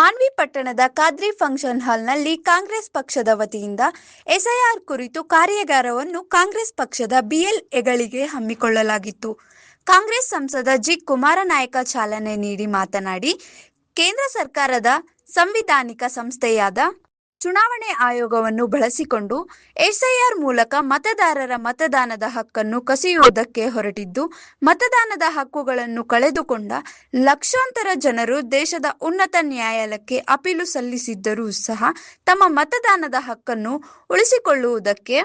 ಮಾನ್ವಿ ಪಟ್ಟಣದ ಖಾದ್ರಿ ಫಂಕ್ಷನ್ ಹಾಲ್ನಲ್ಲಿ ಕಾಂಗ್ರೆಸ್ ಪಕ್ಷದ ವತಿಯಿಂದ ಎಸ್ಐಆರ್ ಕುರಿತು ಕಾರ್ಯಾಗಾರವನ್ನು ಕಾಂಗ್ರೆಸ್ ಪಕ್ಷದ ಬಿಎಲ್ ಎಗಳಿಗೆ ಹಮ್ಮಿಕೊಳ್ಳಲಾಗಿತ್ತು. ಕಾಂಗ್ರೆಸ್ ಸಂಸದ ಜಿ. ಕುಮಾರನಾಯಕ ಚಾಲನೆ ನೀಡಿ ಮಾತನಾಡಿ, ಕೇಂದ್ರ ಸರ್ಕಾರದ ಸಂವಿಧಾನಿಕ ಸಂಸ್ಥೆಯಾದ ಚುನಾವಣೆ ಆಯೋಗವನ್ನು ಬಳಸಿಕೊಂಡು ಎಸ್ಐಆರ್ ಮೂಲಕ ಮತದಾರರ ಮತದಾನದ ಹಕ್ಕನ್ನು ಕಸಿಯುವುದಕ್ಕೆ ಹೊರಟಿದ್ದು, ಮತದಾನದ ಹಕ್ಕುಗಳನ್ನು ಕಳೆದುಕೊಂಡ ಲಕ್ಷಾಂತರ ಜನರು ದೇಶದ ಉನ್ನತ ನ್ಯಾಯಾಲಯಕ್ಕೆ ಅಪೀಲು ಸಲ್ಲಿಸಿದ್ದರೂ ಸಹ ತಮ್ಮ ಮತದಾನದ ಹಕ್ಕನ್ನು ಉಳಿಸಿಕೊಳ್ಳುವುದಕ್ಕೆ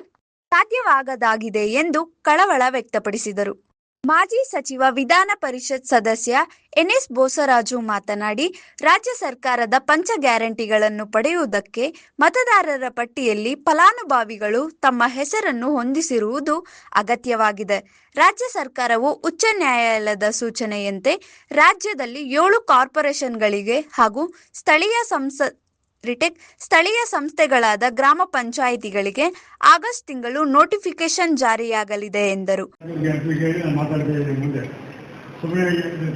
ಸಾಧ್ಯವಾಗದಾಗಿದೆ ಎಂದು ಕಳವಳ ವ್ಯಕ್ತಪಡಿಸಿದರು. ಮಾಜಿ ಸಚಿವ ವಿಧಾನ ಪರಿಷತ್ ಸದಸ್ಯ ಎನ್ಎಸ್ ಬೋಸರಾಜು ಮಾತನಾಡಿ, ರಾಜ್ಯ ಸರ್ಕಾರದ ಪಂಚ ಗ್ಯಾರಂಟಿಗಳನ್ನು ಪಡೆಯುವುದಕ್ಕೆ ಮತದಾರರ ಪಟ್ಟಿಯಲ್ಲಿ ಫಲಾನುಭವಿಗಳು ತಮ್ಮ ಹೆಸರನ್ನು ಹೊಂದಿಸಿರುವುದು ಅಗತ್ಯವಾಗಿದೆ. ರಾಜ್ಯ ಸರ್ಕಾರವು ಉಚ್ಚ ನ್ಯಾಯಾಲಯದ ಸೂಚನೆಯಂತೆ ರಾಜ್ಯದಲ್ಲಿ 7 ಕಾರ್ಪೊರೇಷನ್ಗಳಿಗೆ ಹಾಗೂ ಸ್ಥಳೀಯ ಸಂಸ್ಥೆಗಳಾದ ಗ್ರಾಮ ಪಂಚಾಯಿತಿಗಳಿಗೆ ಆಗಸ್ಟ್ ತಿಂಗಳು ನೋಟಿಫಿಕೇಶನ್ ಜಾರಿಯಾಗಲಿದೆ ಎಂದರು.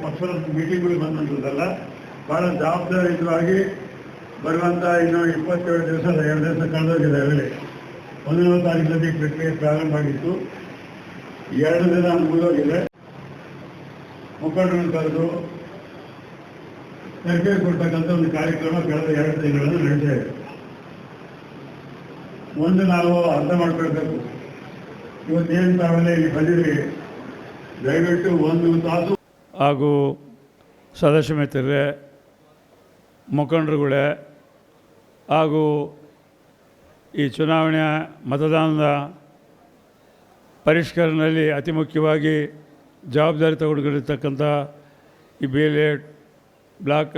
ಪಕ್ಷದ ಮೀಟಿಂಗ್ಗಳು ಬಂದಂಥದ್ದಲ್ಲ, ಬಹಳ ಜವಾಬ್ದಾರಿಯುತವಾಗಿ ಬರುವಂಥ ಇನ್ನು 27 ದಿವಸ 2 ದಿವಸ ಕಳೆದೋಗಿದೆ. ಆಗಲೇ 1ನೇ ತಾರೀಕಿನಲ್ಲಿ ಪ್ರಕ್ರಿಯೆ ಪ್ರಾರಂಭ ಆಗಿತ್ತು. 2 ದಿನ ಮುಗಿದೋಗಿದೆ. ಮುಖಂಡರನ್ನು ಕರೆದು ತರಬೇತಿ ಕೊಡ್ತಕ್ಕಂಥ ಒಂದು ಕಾರ್ಯಕ್ರಮ ಕಳೆದ 2 ತಿಂಗಳಲ್ಲಿ ನಡೀತಾ ಇದೆ. ಒಂದು ನಾವು ಅರ್ಥ ಮಾಡ್ಕೊಳ್ಬೇಕು, ಇವತ್ತೇನು ತಾವೆಲ್ಲ ಇಲ್ಲಿ ಬಂದಿರಿ, ದಯವಿಟ್ಟು 1 ತಾಸು ಹಾಗೂ ಸದಸ್ಯ ಮಿತ್ರರೇ, ಮುಖಂಡರುಗಳೇ ಹಾಗೂ ಈ ಚುನಾವಣೆಯ ಮತದಾನದ ಪರಿಷ್ಕರಣೆಯಲ್ಲಿ ಅತಿ ಮುಖ್ಯವಾಗಿ ಜವಾಬ್ದಾರಿ ತಗೊಂಡಿರ್ತಕ್ಕಂಥ ಈ BLA block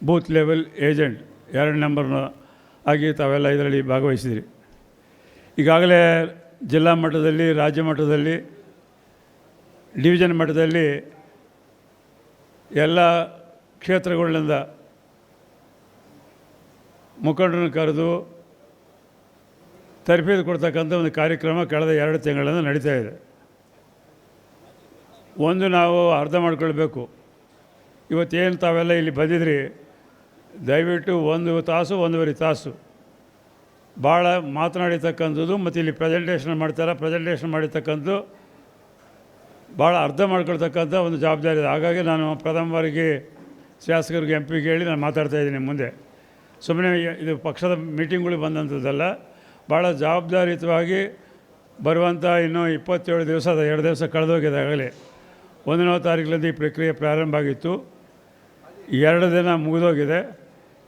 booth level agent 2 ನಂಬರ್ನ ಆಗಿ ತಾವೆಲ್ಲ ಇದರಲ್ಲಿ ಭಾಗವಹಿಸಿದಿರಿ. ಈಗಾಗಲೇ ಜಿಲ್ಲಾ ಮಟ್ಟದಲ್ಲಿ, ರಾಜ್ಯ ಮಟ್ಟದಲ್ಲಿ, ಡಿವಿಷನ್ ಮಟ್ಟದಲ್ಲಿ ಎಲ್ಲ ಕ್ಷೇತ್ರಗಳಿಂದ ಮುಖಂಡರನ್ನು ಕರೆದು ತರಬೇತಿ ಕೊಡ್ತಕ್ಕಂಥ ಒಂದು ಕಾರ್ಯಕ್ರಮ ಕಳೆದ 2 ತಿಂಗಳಿಂದ ನಡೀತಾ ಇದೆ. ಒಂದು ನಾವು ಅರ್ಥ ಮಾಡ್ಕೊಳ್ಬೇಕು, ಇವತ್ತೇನು ತಾವೆಲ್ಲ ಇಲ್ಲಿ ಬಂದಿದ್ರಿ, ದಯವಿಟ್ಟು 1 ತಾಸು 1.5 ತಾಸು ಭಾಳ ಮಾತನಾಡಿರ್ತಕ್ಕಂಥದ್ದು ಮತ್ತು ಇಲ್ಲಿ ಪ್ರೆಸೆಂಟೇಷನ್ ಮಾಡಿರ್ತಕ್ಕಂಥದ್ದು ಭಾಳ ಅರ್ಥ ಮಾಡ್ಕೊಳ್ತಕ್ಕಂಥ ಒಂದು ಜವಾಬ್ದಾರಿ ಇದೆ. ಹಾಗಾಗಿ ನಾನು ಪ್ರಥಮ ಬಾರಿಗೆ ಶಾಸಕರಿಗೆ MP ಹೇಳಿ ನಾನು ಮಾತಾಡ್ತಾಯಿದ್ದೀನಿ ಮುಂದೆ. ಸುಮ್ಮನೆ ಇದು ಪಕ್ಷದ ಮೀಟಿಂಗ್ಗಳು ಬಂದಂಥದ್ದಲ್ಲ, ಭಾಳ ಜವಾಬ್ದಾರಿಯುತವಾಗಿ ಬರುವಂಥ ಇನ್ನೂ 27 ದಿವಸ 2 ದಿವಸ ಕಳೆದೋಗಿದೆ. ಆಗಲೇ 1ನೇ ತಾರೀಕಿನಿಂದ ಈ ಪ್ರಕ್ರಿಯೆ ಪ್ರಾರಂಭ ಆಗಿತ್ತು. 2 ದಿನ ಮುಗಿದೋಗಿದೆ.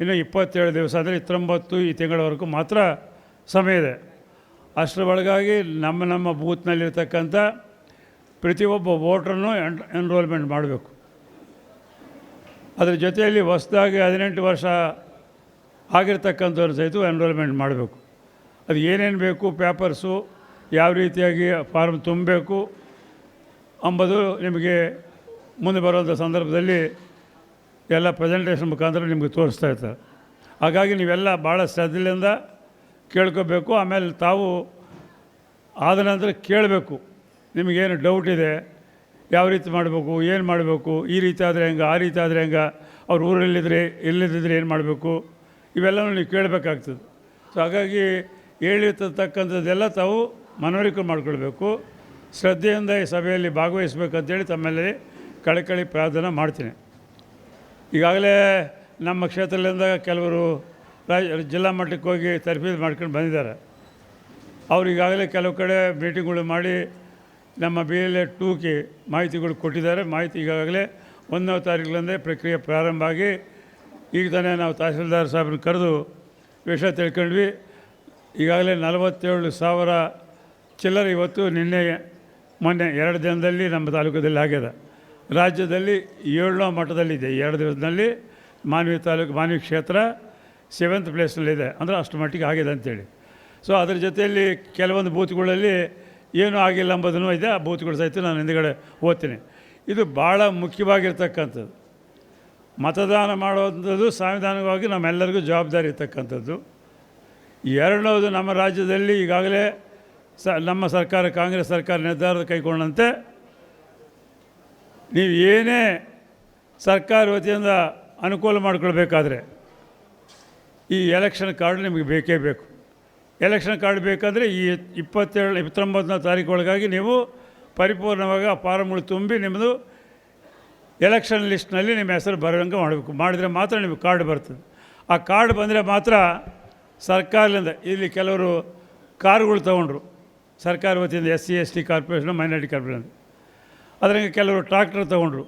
ಇನ್ನು 27 ದಿವಸ ಅಂದರೆ 19 ಈ ತಿಂಗಳವರೆಗೂ ಮಾತ್ರ ಸಮಯ ಇದೆ. ಅಷ್ಟರ ಒಳಗಾಗಿ ನಮ್ಮ ಬೂತ್ನಲ್ಲಿರ್ತಕ್ಕಂಥ ಪ್ರತಿಯೊಬ್ಬ ವೋಟ್ರನ್ನು ಎನ್ರೋಲ್ಮೆಂಟ್ ಮಾಡಬೇಕು. ಅದರ ಜೊತೆಯಲ್ಲಿ ಹೊಸದಾಗಿ 18 ವರ್ಷ ಆಗಿರ್ತಕ್ಕಂಥವ್ರು ಸಹಿತ ಎನ್ರೋಲ್ಮೆಂಟ್ ಮಾಡಬೇಕು. ಅದು ಏನೇನು ಬೇಕು, ಪೇಪರ್ಸು ಯಾವ ರೀತಿಯಾಗಿ ಫಾರ್ಮ್ ತುಂಬಬೇಕು ಅಂಬುದು ನಿಮಗೆ ಮುಂದೆ ಬರುವಂಥ ಸಂದರ್ಭದಲ್ಲಿ ಎಲ್ಲ ಪ್ರೆಸೆಂಟೇಷನ್ ಮುಖಾಂತರ ನಿಮಗೆ ತೋರಿಸ್ತಾ ಇರ್ತಾರೆ. ಹಾಗಾಗಿ ನೀವೆಲ್ಲ ಭಾಳ ಶ್ರದ್ಧೆಯಿಂದ ಕೇಳ್ಕೋಬೇಕು. ಆಮೇಲೆ ತಾವು ಆದ ನಂತರ ಕೇಳಬೇಕು, ನಿಮಗೇನು ಡೌಟ್ ಇದೆ, ಯಾವ ರೀತಿ ಮಾಡಬೇಕು, ಏನು ಮಾಡಬೇಕು, ಈ ರೀತಿ ಆದರೆ ಹೆಂಗೆ, ಆ ರೀತಿ ಆದರೆ ಹೆಂಗೆ, ಅವ್ರು ಊರಲ್ಲಿದ್ದರೆ ಎಲ್ಲಿದ್ದರೆ ಏನು ಮಾಡಬೇಕು, ಇವೆಲ್ಲವೂ ನೀವು ಕೇಳಬೇಕಾಗ್ತದೆ. ಸೊ ಹಾಗಾಗಿ ಹೇಳಿರ್ತಕ್ಕಂಥದ್ದೆಲ್ಲ ತಾವು ಮನವರಿಕೆ ಮಾಡಿಕೊಳ್ಬೇಕು. ಶ್ರದ್ಧೆಯಿಂದ ಈ ಸಭೆಯಲ್ಲಿ ಭಾಗವಹಿಸಬೇಕಂತೇಳಿ ತಮ್ಮಲ್ಲಿ ಕಳಕಳಿ ಪ್ರಾರ್ಥನೆ ಮಾಡ್ತೀನಿ. ಈಗಾಗಲೇ ನಮ್ಮ ಕ್ಷೇತ್ರದಿಂದ ಕೆಲವರು ಜಿಲ್ಲಾ ಮಟ್ಟಕ್ಕೆ ಹೋಗಿ ತರಬೇತಿ ಮಾಡ್ಕೊಂಡು ಬಂದಿದ್ದಾರೆ. ಅವರು ಈಗಾಗಲೇ ಕೆಲವು ಕಡೆ ಮೀಟಿಂಗ್ಗಳು ಮಾಡಿ ನಮ್ಮ BLA 2ಗೆ ಮಾಹಿತಿಗಳು ಕೊಟ್ಟಿದ್ದಾರೆ. ಮಾಹಿತಿ ಈಗಾಗಲೇ 1ನೇ ತಾರೀಕಿನಿಂದ ಪ್ರಕ್ರಿಯೆ ಪ್ರಾರಂಭ ಆಗಿ ಈಗ ತಾನೇ ನಾವು ತಹಸೀಲ್ದಾರ್ ಸಾಹೇಬ್ರನ್ನ ಕರೆದು ವಿಷಯ ತಿಳ್ಕೊಂಡ್ವಿ. ಈಗಾಗಲೇ 47,000 ಚಿಲ್ಲರೆ ಇವತ್ತು ಮೊನ್ನೆ 2 ದಿನದಲ್ಲಿ ನಮ್ಮ ತಾಲೂಕದಲ್ಲಿ ಆಗಿದೆ. ರಾಜ್ಯದಲ್ಲಿ 7ನೇ ಮಟ್ಟದಲ್ಲಿದೆ. 2 ದಿವಸದಲ್ಲಿ ಮಾನ್ವಿ ಕ್ಷೇತ್ರ 7th ಪ್ಲೇಸ್ನಲ್ಲಿದೆ. ಅಂದರೆ ಅಷ್ಟು ಮಟ್ಟಿಗೆ ಆಗಿದೆ ಅಂಥೇಳಿ. ಸೊ ಅದರ ಜೊತೆಯಲ್ಲಿ ಕೆಲವೊಂದು ಬೂತ್ಗಳಲ್ಲಿ ಏನೂ ಆಗಿಲ್ಲ ಎಂಬುದನ್ನು ಇದೆ. ಆ ಬೂತ್ಗಳು ಸಹಿತ ನಾನು ಹಿಂದುಗಡೆ ಓದ್ತೀನಿ. ಇದು ಭಾಳ ಮುಖ್ಯವಾಗಿರ್ತಕ್ಕಂಥದ್ದು. ಮತದಾನ ಮಾಡುವಂಥದ್ದು ಸಾಂವಿಧಾನಿಕವಾಗಿ ನಮ್ಮೆಲ್ಲರಿಗೂ ಜವಾಬ್ದಾರಿ ಇರ್ತಕ್ಕಂಥದ್ದು. ಎರಡನೇದು, ನಮ್ಮ ರಾಜ್ಯದಲ್ಲಿ ಈಗಾಗಲೇ ನಮ್ಮ ಸರ್ಕಾರ, ಕಾಂಗ್ರೆಸ್ ಸರ್ಕಾರ ನಿರ್ಧಾರದ ಕೈಗೊಂಡಂತೆ ನೀವು ಏನೇ ಸರ್ಕಾರ ವತಿಯಿಂದ ಅನುಕೂಲ ಮಾಡಿಕೊಳ್ಬೇಕಾದ್ರೆ ಈ ಎಲೆಕ್ಷನ್ ಕಾರ್ಡ್ ನಿಮಗೆ ಬೇಕೇ ಬೇಕು. ಎಲೆಕ್ಷನ್ ಕಾರ್ಡ್ ಬೇಕಂದರೆ ಈ 19ನೇ ತಾರೀಕು ಒಳಗಾಗಿ ನೀವು ಪರಿಪೂರ್ಣವಾಗಿ ಆ ಫಾರಮ್ಗಳು ತುಂಬಿ ನಿಮ್ಮದು ಎಲೆಕ್ಷನ್ ಲಿಸ್ಟ್ನಲ್ಲಿ ನಿಮ್ಮ ಹೆಸರು ಬರೋಂಗೆ ಮಾಡಬೇಕು. ಮಾಡಿದರೆ ಮಾತ್ರ ನಿಮಗೆ ಕಾರ್ಡ್ ಬರ್ತದೆ. ಆ ಕಾರ್ಡ್ ಬಂದರೆ ಮಾತ್ರ ಸರ್ಕಾರದಿಂದ ಇಲ್ಲಿ ಕೆಲವರು ಕಾರುಗಳು ತೊಗೊಂಡ್ರು ಸರ್ಕಾರ ವತಿಯಿಂದ SC/ST ಕಾರ್ಪೊರೇಷನ್, ಮೈನಾರಿಟಿ ಕಾರ್ಪೊರೇಷನ್. ಅದ್ರಂಗೆ ಕೆಲವರು ಟ್ರಾಕ್ಟರ್ ತೊಗೊಂಡ್ರು,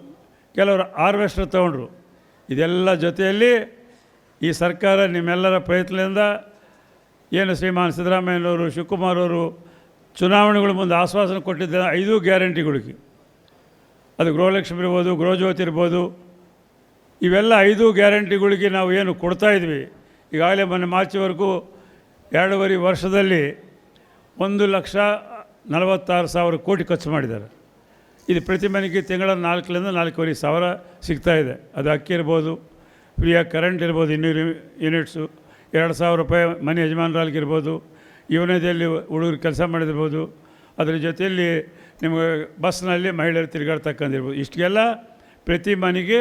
ಕೆಲವರು ಹಾರ್ವೆಸ್ಟರ್ ತೊಗೊಂಡ್ರು. ಇದೆಲ್ಲ ಜೊತೆಯಲ್ಲಿ ಈ ಸರ್ಕಾರ ನಿಮ್ಮೆಲ್ಲರ ಪ್ರಯತ್ನದಿಂದ ಏನು ಶ್ರೀಮಾನ್ ಸಿದ್ದರಾಮಯ್ಯನವರು, ಶಿವಕುಮಾರ್ ಅವರು ಚುನಾವಣೆಗಳ ಮುಂದೆ ಆಶ್ವಾಸನೆ ಕೊಟ್ಟಿದ್ದ 5 ಗ್ಯಾರಂಟಿಗಳಿಗೆ, ಅದು ಗೃಹಲಕ್ಷ್ಮಿ ಇರ್ಬೋದು, ಗೃಹಜ್ಯೋತಿ ಇರ್ಬೋದು, ಇವೆಲ್ಲ 5 ಗ್ಯಾರಂಟಿಗಳಿಗೆ ನಾವು ಏನು ಕೊಡ್ತಾಯಿದ್ವಿ. ಈಗಾಗಲೇ ಮೊನ್ನೆ ಮಾರ್ಚ್ವರೆಗೂ 2.5 ವರ್ಷದಲ್ಲಿ 1,46,000 ಕೋಟಿ ಖರ್ಚು ಮಾಡಿದ್ದಾರೆ. ಇದು ಪ್ರತಿ ಮನೆಗೆ ತಿಂಗಳ 4ರಿಂದ 4.5 ಸಾವಿರ ಸಿಗ್ತಾಯಿದೆ. ಅದು ಅಕ್ಕಿ ಇರ್ಬೋದು, ಫ್ರೀಯಾಗಿ ಕರೆಂಟ್ ಇರ್ಬೋದು, 200 ಯೂನಿಟ್ಸು, 2,000 ರೂಪಾಯಿ ಮನೆ ಯಜಮಾನರಾಗಿರ್ಬೋದು, ಯುವನದಿಯಲ್ಲಿ ಹುಡುಗರು ಕೆಲಸ ಮಾಡಿದಿರ್ಬೋದು, ಅದರ ಜೊತೆಯಲ್ಲಿ ನಿಮಗೆ ಬಸ್ನಲ್ಲಿ ಮಹಿಳೆಯರು ತಿರುಗಾಡ್ತಕ್ಕಂದಿರ್ಬೋದು. ಇಷ್ಟೆಲ್ಲ ಪ್ರತಿ ಮನೆಗೆ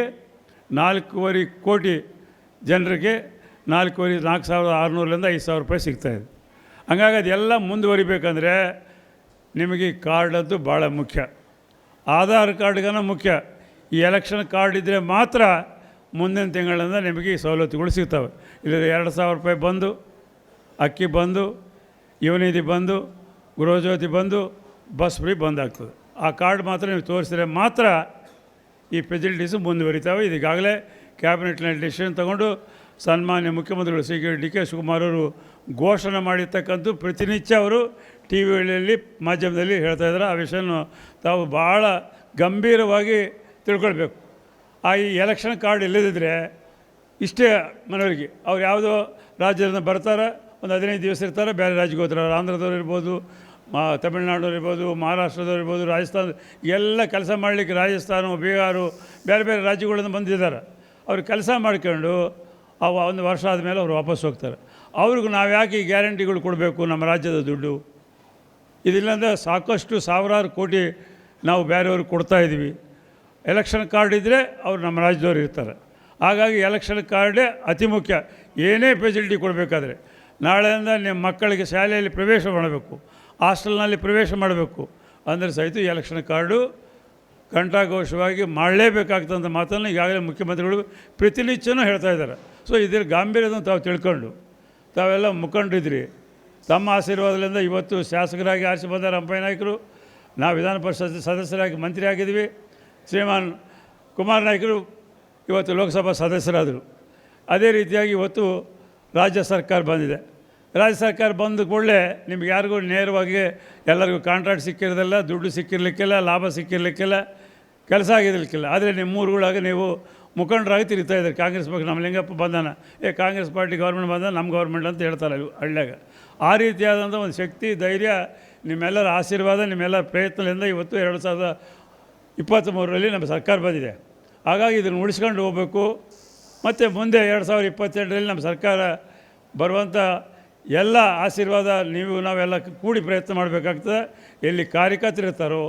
4.5 ಕೋಟಿ ಜನರಿಗೆ 4,600ರಿಂದ 5,000 ರೂಪಾಯಿ ಸಿಗ್ತಾಯಿದೆ. ಹಂಗಾಗಿ ಅದೆಲ್ಲ ಮುಂದುವರಿಬೇಕಂದ್ರೆ ನಿಮಗೆ ಕಾರ್ಡ್ ಅಂತೂ ಭಾಳ ಮುಖ್ಯ. ಆಧಾರ್ ಕಾರ್ಡ್ಗನ ಮುಖ್ಯ. ಈ ಎಲೆಕ್ಷನ್ ಕಾರ್ಡ್ ಇದ್ದರೆ ಮಾತ್ರ ಮುಂದಿನ ತಿಂಗಳಿಂದ ನಿಮಗೆ ಈ ಸವಲತ್ತುಗಳು ಸಿಗ್ತವೆ. ಇಲ್ಲಿ 2,000 ರೂಪಾಯಿ ಬಂದು, ಅಕ್ಕಿ ಬಂದು, ಯುವನಿಧಿ ಬಂದು, ಗೃಹಜ್ಯೋತಿ ಬಂದು, ಬಸ್ ಫ್ರೀ ಬಂದಾಗ್ತದೆ. ಆ ಕಾರ್ಡ್ ಮಾತ್ರ ನೀವು ತೋರಿಸಿದ್ರೆ ಮಾತ್ರ ಈ ಫೆಸಿಲಿಟೀಸು ಮುಂದುವರಿತಾವೆ. ಇದೀಗಾಗಲೇ ಕ್ಯಾಬಿನೆಟ್ನಲ್ಲಿ ಡಿಸಿಷನ್ ತಗೊಂಡು ಸನ್ಮಾನ್ಯ ಮುಖ್ಯಮಂತ್ರಿಗಳು ಶ್ರೀ ಡಿ ಕೆ ಶಿವಕುಮಾರ್ ಅವರು ಘೋಷಣೆ ಮಾಡಿರ್ತಕ್ಕಂಥ ಪ್ರತಿನಿತ್ಯ ಅವರು ಟಿ ವಿಗಳಲ್ಲಿ ಮಾಧ್ಯಮದಲ್ಲಿ ಹೇಳ್ತಾ ಇದ್ದಾರೆ. ಆ ವಿಷಯವನ್ನು ತಾವು ಭಾಳ ಗಂಭೀರವಾಗಿ ತಿಳ್ಕೊಳ್ಬೇಕು. ಈ ಎಲೆಕ್ಷನ್ ಕಾರ್ಡ್ ಇಲ್ಲದಿದ್ದರೆ ಇಷ್ಟೇ ಮನವರಿಗೆ ಅವ್ರು ಯಾವುದೋ ರಾಜ್ಯದಿಂದ ಬರ್ತಾರೆ, ಒಂದು 15 ದಿವಸ ಇರ್ತಾರೆ, ಬೇರೆ ರಾಜ್ಯಕ್ಕೆ ಹೋಗ್ತಾರೆ. ಆಂಧ್ರದವ್ರು ಇರ್ಬೋದು, ತಮಿಳ್ನಾಡವ್ರು ಇರ್ಬೋದು, ಮಹಾರಾಷ್ಟ್ರದವ್ರು ಇರ್ಬೋದು, ರಾಜಸ್ಥಾನ ಎಲ್ಲ ಕೆಲಸ ಮಾಡಲಿಕ್ಕೆ ರಾಜಸ್ಥಾನ, ಬಿಹಾರು ಬೇರೆ ಬೇರೆ ರಾಜ್ಯಗಳಿಂದ ಬಂದಿದ್ದಾರೆ. ಅವರು ಕೆಲಸ ಮಾಡ್ಕೊಂಡು ಒಂದು ವರ್ಷ ಆದಮೇಲೆ ಅವರು ವಾಪಸ್ ಹೋಗ್ತಾರೆ. ಅವ್ರಿಗೂ ನಾವು ಯಾಕೆ ಈ ಗ್ಯಾರಂಟಿಗಳು ಕೊಡಬೇಕು? ನಮ್ಮ ರಾಜ್ಯದ ದುಡ್ಡು ಇದಿಲ್ಲಂದರೆ ಸಾಕಷ್ಟು ಸಾವಿರಾರು ಕೋಟಿ ನಾವು ಬೇರೆಯವ್ರಿಗೆ ಕೊಡ್ತಾಯಿದ್ದೀವಿ. ಎಲೆಕ್ಷನ್ ಕಾರ್ಡ್ ಇದ್ದರೆ ಅವರು ನಮ್ಮ ರಾಜ್ಯದವ್ರು ಇರ್ತಾರೆ. ಹಾಗಾಗಿ ಎಲೆಕ್ಷನ್ ಕಾರ್ಡೇ ಅತಿ ಮುಖ್ಯ. ಏನೇ ಫೆಸಿಲಿಟಿ ಕೊಡಬೇಕಾದ್ರೆ ನಾಳೆಯಿಂದ ನಿಮ್ಮ ಮಕ್ಕಳಿಗೆ ಶಾಲೆಯಲ್ಲಿ ಪ್ರವೇಶ ಮಾಡಬೇಕು, ಹಾಸ್ಟೆಲ್ನಲ್ಲಿ ಪ್ರವೇಶ ಮಾಡಬೇಕು ಅಂದರೆ ಸಹಿತ ಎಲೆಕ್ಷನ್ ಕಾರ್ಡು ಘಂಟಾಘೋಷವಾಗಿ ಮಾಡಲೇಬೇಕಾಗ್ತಂಥ ಮಾತನ್ನು ಈಗಾಗಲೇ ಮುಖ್ಯಮಂತ್ರಿಗಳು ಪ್ರತಿನಿತ್ಯನೂ ಹೇಳ್ತಾ ಇದ್ದಾರೆ. ಸೊ ಇದರ ಗಾಂಭೀರ್ಯವನ್ನು ತಾವು ತಿಳ್ಕೊಂಡು ತಾವೆಲ್ಲ ಮುಖಂಡರಿದ್ರಿ. ತಮ್ಮ ಆಶೀರ್ವಾದದಿಂದ ಇವತ್ತು ಶಾಸಕರಾಗಿ ಆರಿಸಿ ಬಂದ ರಂಪಯ್ಯ ನಾಯಕರು, ನಾವು ವಿಧಾನ ಪರಿಷತ್ ಸದಸ್ಯರಾಗಿ ಮಂತ್ರಿ ಆಗಿದ್ವಿ. ಶ್ರೀಮಾನ್ ಕುಮಾರ್ ನಾಯಕರು ಇವತ್ತು ಲೋಕಸಭಾ ಸದಸ್ಯರಾದರು. ಅದೇ ರೀತಿಯಾಗಿ ಇವತ್ತು ರಾಜ್ಯ ಸರ್ಕಾರ ಬಂದಿದೆ. ರಾಜ್ಯ ಸರ್ಕಾರ ಬಂದ ಕೂಡಲೇ ನಿಮ್ಗೆ ಯಾರಿಗೂ ನೇರವಾಗಿ ಎಲ್ಲರಿಗೂ ಕಾಂಟ್ರಾಕ್ಟ್ ಸಿಕ್ಕಿರೋದಿಲ್ಲ, ದುಡ್ಡು ಸಿಕ್ಕಿರಲಿಕ್ಕಿಲ್ಲ, ಲಾಭ ಸಿಕ್ಕಿರಲಿಕ್ಕಿಲ್ಲ, ಕೆಲಸ ಆಗಿರಲಿಕ್ಕಿಲ್ಲ. ಆದರೆ ನಿಮ್ಮ ಊರುಗಳಾಗ ನೀವು ಮುಖಂಡರಾಗಿ ತಿರುಗ್ತಾ ಇದ್ದಾರೆ. ಕಾಂಗ್ರೆಸ್ ಪಕ್ಷ ನಮ್ಮ ಲಿಂಗಪ್ಪ ಬಂದಾನ, ಕಾಂಗ್ರೆಸ್ ಪಾರ್ಟಿ ಗೌರ್ಮೆಂಟ್ ಬಂದ ನಮ್ಮ ಗೌರ್ಮೆಂಟ್ ಅಂತ ಹೇಳ್ತಾರೆ ಹಳ್ಳ್ಯಾಗ. ಆ ರೀತಿಯಾದಂಥ ಒಂದು ಶಕ್ತಿ, ಧೈರ್ಯ, ನಿಮ್ಮೆಲ್ಲರ ಆಶೀರ್ವಾದ, ನಿಮ್ಮೆಲ್ಲರ ಪ್ರಯತ್ನದಿಂದ ಇವತ್ತು 2023ರಲ್ಲಿ ನಮ್ಮ ಸರ್ಕಾರ ಬಂದಿದೆ. ಹಾಗಾಗಿ ಇದನ್ನು ಉಳಿಸ್ಕೊಂಡು ಹೋಗಬೇಕು. ಮತ್ತು ಮುಂದೆ 2022ರಲ್ಲಿ ನಮ್ಮ ಸರ್ಕಾರ ಬರುವಂಥ ಎಲ್ಲ ಆಶೀರ್ವಾದ ನೀವು ನಾವೆಲ್ಲ ಕೂಡಿ ಪ್ರಯತ್ನ ಮಾಡಬೇಕಾಗ್ತದೆ. ಎಲ್ಲಿ ಕಾರ್ಯಕರ್ತರಿರ್ತಾರೋ,